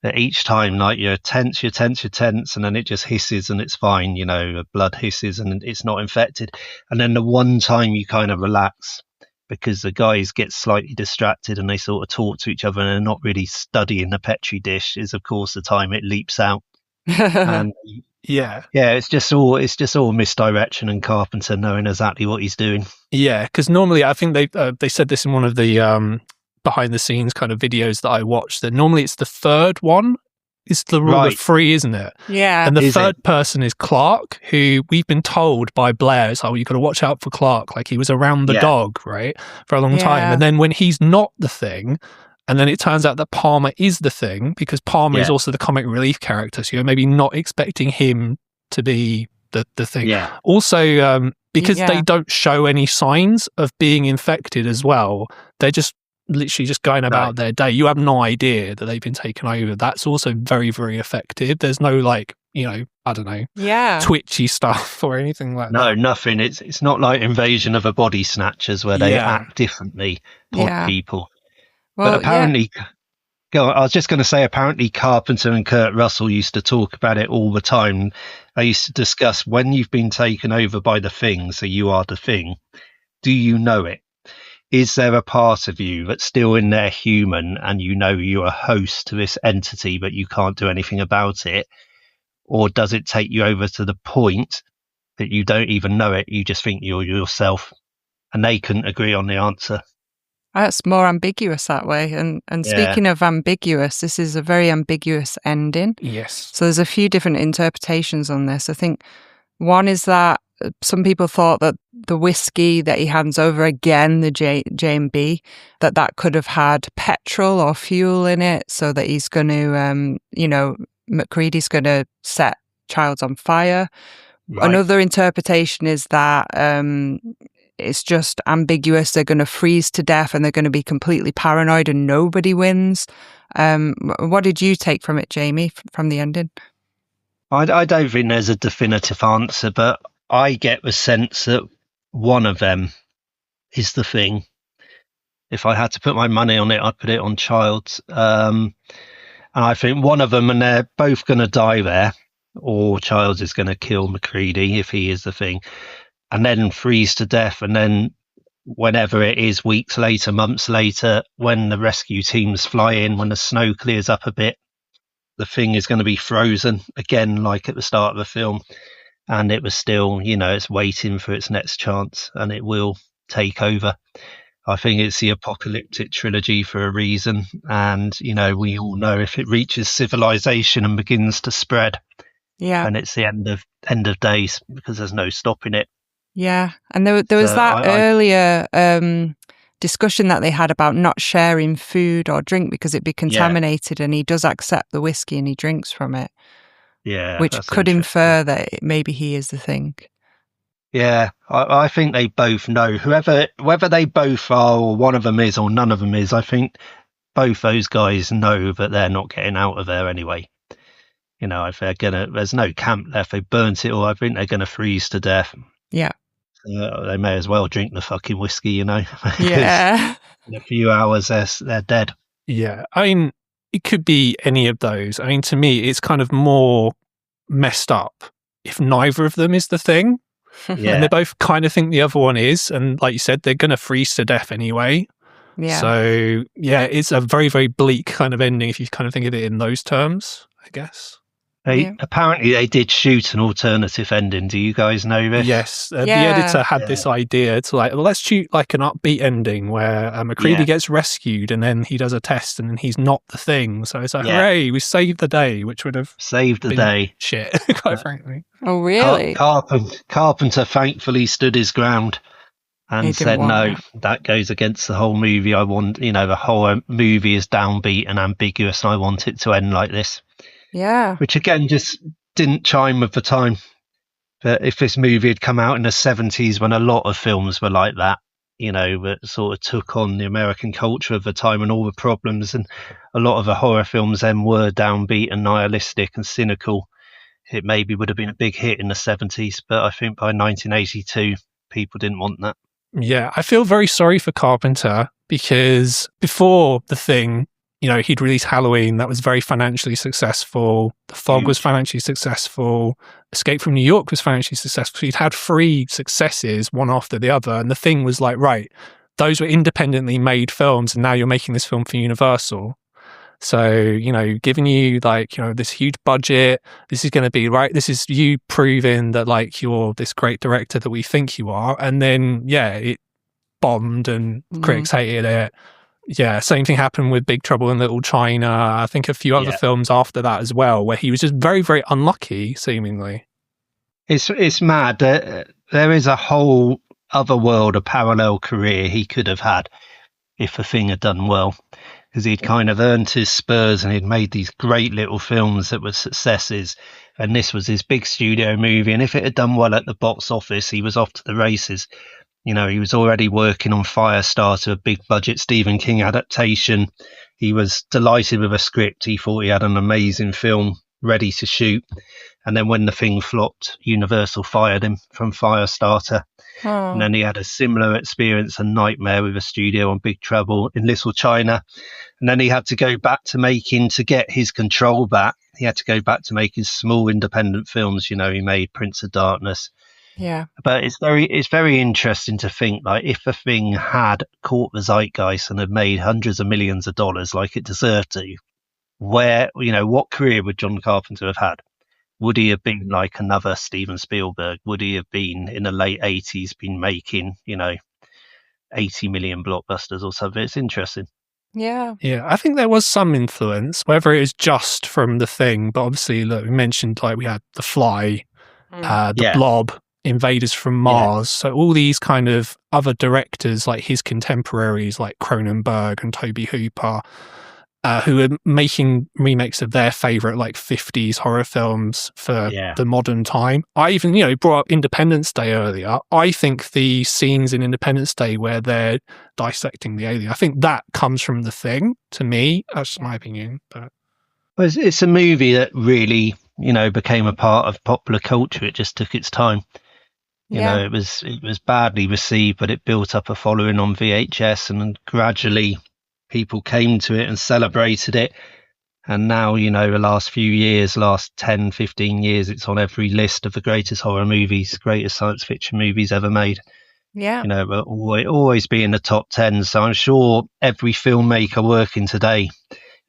That each time, like, you're tense, and then it just hisses and it's fine. The blood hisses and it's not infected. And then the one time you kind of relax, because the guys get slightly distracted and they sort of talk to each other and they're not really studying the Petri dish, is of course the time it leaps out. And it's just all misdirection and Carpenter knowing exactly what he's doing. Because normally I think they said this in one of the behind the scenes kind of videos that I watched, that normally it's the third one. It's the rule of three, isn't it? Yeah. And the third person is Clark, who we've been told by Blair, it's like, you've got to watch out for Clark. Like, he was around the dog, right, for a long time. And then when he's not the thing, and then it turns out that Palmer is the thing, because Palmer is also the comic relief character. So you're maybe not expecting him to be the thing. Yeah. Also, because they don't show any signs of being infected as well, they're just literally just going about their day. You have no idea that they've been taken over. That's also very, very effective. There's no, like, I don't know, twitchy stuff or anything like that. No, nothing. It's not like Invasion of the Body Snatchers where they act differently toward people. Well, but apparently, I was just going to say, apparently Carpenter and Kurt Russell used to talk about it all the time. They used to discuss, when you've been taken over by the thing, so you are the thing, do you know it? Is there a part of you that's still in there human and you're a host to this entity but you can't do anything about it? Or does it take you over to the point that you don't even know it, you just think you're yourself? And they couldn't agree on the answer. That's more ambiguous that way. And speaking of ambiguous, this is a very ambiguous ending. Yes. So there's a few different interpretations on this. I think one is that some people thought that the whiskey that he hands over again, the J&B, that could have had petrol or fuel in it, so that he's going to, McCready's going to set Childs on fire. Right. Another interpretation is that it's just ambiguous. They're going to freeze to death and they're going to be completely paranoid and nobody wins. What did you take from it, Jamie, from the ending? I don't think there's a definitive answer, but I get the sense that one of them is the thing. If I had to put my money on it, I'd put it on Childs. And I think one of them, and they're both going to die there, or Childs is going to kill McCready if he is the thing, and then freeze to death. And then whenever it is, weeks later, months later, when the rescue teams fly in, when the snow clears up a bit, the thing is going to be frozen again, like at the start of the film. And it was still, it's waiting for its next chance and it will take over. I think it's the apocalyptic trilogy for a reason. And, we all know if it reaches civilization and begins to spread, and it's the end of days, because there's no stopping it. Yeah. And there was earlier discussion that they had about not sharing food or drink because it'd be contaminated, and he does accept the whiskey and he drinks from it. Yeah, which could infer that maybe he is the thing. Yeah, I think they both know. Whether they both are, or one of them is, or none of them is, I think both those guys know that they're not getting out of there anyway. If they're there's no camp left. They burnt it all. I think they're gonna freeze to death. Yeah. They may as well drink the fucking whiskey, Yeah. In a few hours, they're dead. Yeah, I mean, it could be any of those. I mean, to me, it's kind of more messed up if neither of them is the thing. Yeah. And they both kind of think the other one is. And like you said, they're going to freeze to death anyway. Yeah. So, it's a very, very bleak kind of ending if you kind of think of it in those terms, I guess. Apparently they did shoot an alternative ending. Do you guys know this? Yes. The editor had this idea to let's shoot like an upbeat ending where McCready gets rescued and then he does a test and then he's not the thing. So it's like, hooray, we saved the day, which would have saved the day. Shit, quite frankly. Oh, really? Carpenter thankfully stood his ground. and said, no, that goes against the whole movie. I want, the whole movie is downbeat and ambiguous, and I want it to end like this. Yeah. Which again just didn't chime with the time. But if this movie had come out in the 70s when a lot of films were like that, that sort of took on the American culture of the time and all the problems, and a lot of the horror films then were downbeat and nihilistic and cynical, it maybe would have been a big hit in the 70s. But I think by 1982, people didn't want that. Yeah, I feel very sorry for Carpenter, because before The Thing, he'd released Halloween. That was very financially successful. The Fog was financially successful. Escape from New York was financially successful. So he'd had 3 successes, one after the other. And The Thing was like, right, those were independently made films, and now you're making this film for Universal. So, giving you this huge budget, this is going to be right. This is you proving that you're this great director that we think you are. And then, it bombed and critics hated it. Yeah, same thing happened with Big Trouble in Little China. I think a few other films after that as well, where he was just very, very unlucky, seemingly. It's mad. There is a whole other world, a parallel career he could have had if The Thing had done well, because he'd kind of earned his spurs and he'd made these great little films that were successes. And this was his big studio movie. And if it had done well at the box office, he was off to the races. He was already working on Firestarter, a big budget Stephen King adaptation. He was delighted with a script. He thought he had an amazing film ready to shoot. And then when The Thing flopped, Universal fired him from Firestarter. Oh. And then he had a similar experience, a nightmare with a studio on Big Trouble in Little China. And then he had to go back to get his control back. He had to go back to making small independent films. He made Prince of Darkness. Yeah. But it's very interesting to think, if The Thing had caught the zeitgeist and had made hundreds of millions of dollars like it deserved to, what career would John Carpenter have had? Would he have been like another Steven Spielberg? Would he have been in the late 80s, been making, 80 million blockbusters or something? It's interesting. Yeah. Yeah, I think there was some influence, whether it was just from The Thing, but obviously, we mentioned we had The Fly, The Blob, Invaders from Mars. So all these kind of other directors, like his contemporaries, like Cronenberg and Tobe Hooper, who are making remakes of their favorite 50s horror films for the modern time. I even, brought up Independence Day earlier. I think the scenes in Independence Day where they're dissecting the alien, I think that comes from The Thing, to me. That's my opinion. But it's a movie that really, became a part of popular culture. It just took its time. It was badly received, but it built up a following on VHS, and then gradually people came to it and celebrated it. And now, the last few years, last 10, 15 years, it's on every list of the greatest horror movies, greatest science fiction movies ever made. Yeah. Will always be in the top 10. So I'm sure every filmmaker working today,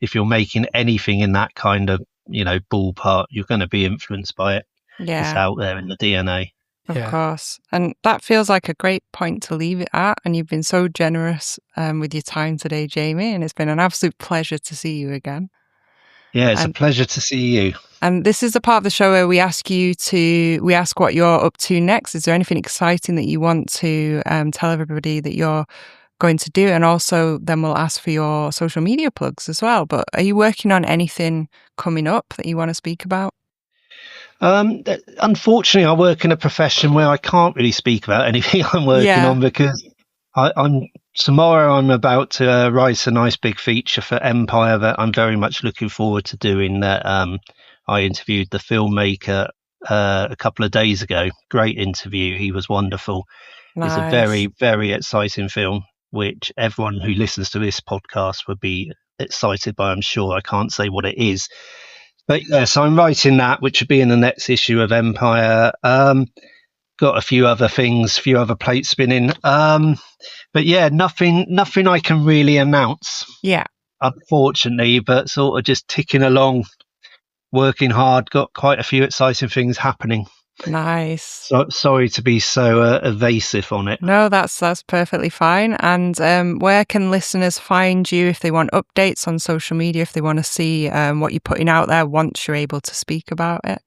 if you're making anything in that kind of, ballpark, you're going to be influenced by it. Yeah. It's out there in the DNA. Of course. And that feels like a great point to leave it at. And you've been so generous with your time today, Jamie. And it's been an absolute pleasure to see you again. Yeah, it's a pleasure to see you. And this is the part of the show where we ask what you're up to next. Is there anything exciting that you want to tell everybody that you're going to do? And also then we'll ask for your social media plugs as well. But are you working on anything coming up that you want to speak about? Unfortunately, I work in a profession where I can't really speak about anything I'm working on, because tomorrow I'm about to write a nice big feature for Empire that I'm very much looking forward to doing. That I interviewed the filmmaker a couple of days ago. Great interview. He was wonderful. Nice. It's a very, very exciting film, which everyone who listens to this podcast would be excited by, I'm sure. I can't say what it is. But so I'm writing that, which would be in the next issue of Empire. Got a few other things, few other plates spinning. But nothing I can really announce. Yeah. Unfortunately, but sort of just ticking along, working hard. Got quite a few exciting things happening. Nice. So sorry to be so evasive on it. No, that's perfectly fine. And where can listeners find you if they want updates on social media, if they want to see what you're putting out there once you're able to speak about it?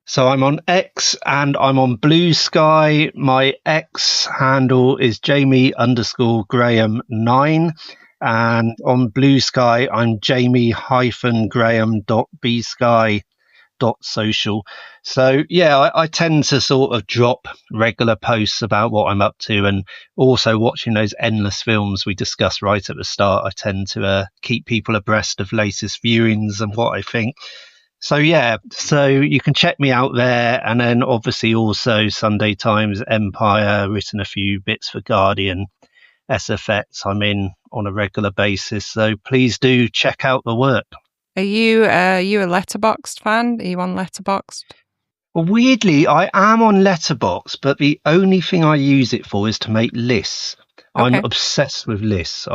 So I'm on X and I'm on Blue Sky. My X handle is Jamie_Graham9. And on Blue Sky, I'm Jamie-Graham.bsky.social. So, yeah, I tend to sort of drop regular posts about what I'm up to, and also watching those endless films we discussed right at the start. I tend to keep people abreast of latest viewings and what I think. So, yeah, so you can check me out there. And then obviously also Sunday Times, Empire, written a few bits for Guardian, SFX I'm in on a regular basis. So please do check out the work. Are you a Letterboxd fan? Are you on Letterboxd? Well, weirdly, I am on Letterboxd, but the only thing I use it for is to make lists. Okay. I'm obsessed with lists.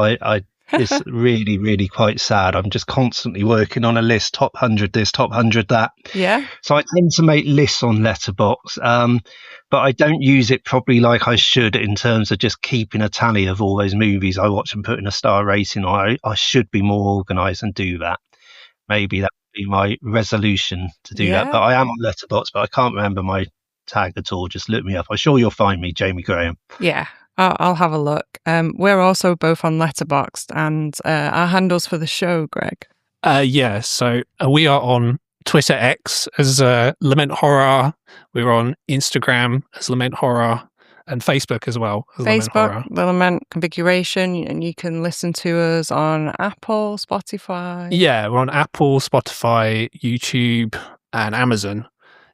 It's really, really quite sad. I'm just constantly working on a list, top 100 this, top 100 that. Yeah. So I tend to make lists on Letterboxd, but I don't use it probably like I should in terms of just keeping a tally of all those movies I watch and putting a star rating on. I should be more organised and do that. Maybe that would be my resolution to do that. But I am on Letterboxd, but I can't remember my tag at all. Just look me up. I'm sure you'll find me, Jamie Graham. Yeah, I'll have a look. We're also both on Letterboxd, and our handles for the show, Greg. Yeah, so we are on Twitter X as Lament Horror. We're on Instagram as Lament Horror, and Facebook as well as Lament Horror. Facebook, the Lament Configuration, and you can listen to us on Apple, Spotify. Yeah, we're on Apple, Spotify, YouTube, and Amazon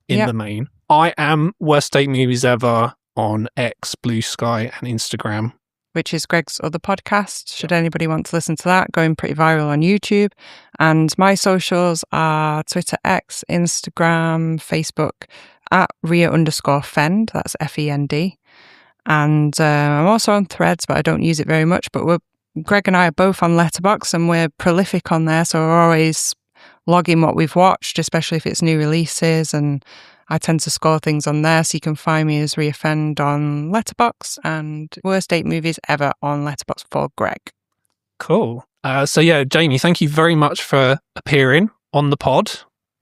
in the main. I am Worst Date Movies Ever on X, Blue Sky, and Instagram. Which is Greg's other podcast, should anybody want to listen to that, going pretty viral on YouTube. And my socials are Twitter X, Instagram, Facebook, at Ria_Fend, that's FEND. And I'm also on Threads, but I don't use it very much. But Greg and I are both on Letterboxd, and we're prolific on there, so we're always logging what we've watched, especially if it's new releases, and I tend to score things on there, so you can find me as Reoffend on Letterboxd and Worst Date Movies Ever on Letterboxd for Greg. Cool. So yeah, Jamie, thank you very much for appearing on the pod.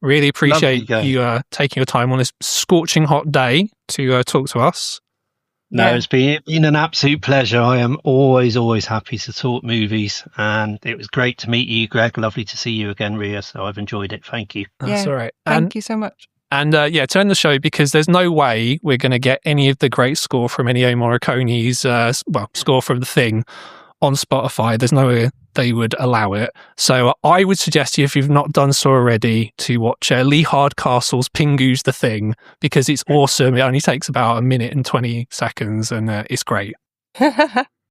Really appreciate you taking your time on this scorching hot day to talk to us. No, it's been an absolute pleasure. I am always happy to talk movies, and it was great to meet you, Greg. Lovely to see you again, Ria. So I've enjoyed it. Thank you. That's all right. Thank you so much. And to end the show, because there's no way we're going to get any of the great score from Ennio Morricone's, score from The Thing on Spotify. There's no way they would allow it. So I would suggest you, if you've not done so already, to watch Lee Hardcastle's Pingu's The Thing, because it's awesome. It only takes about 1 minute and 20 seconds, and it's great.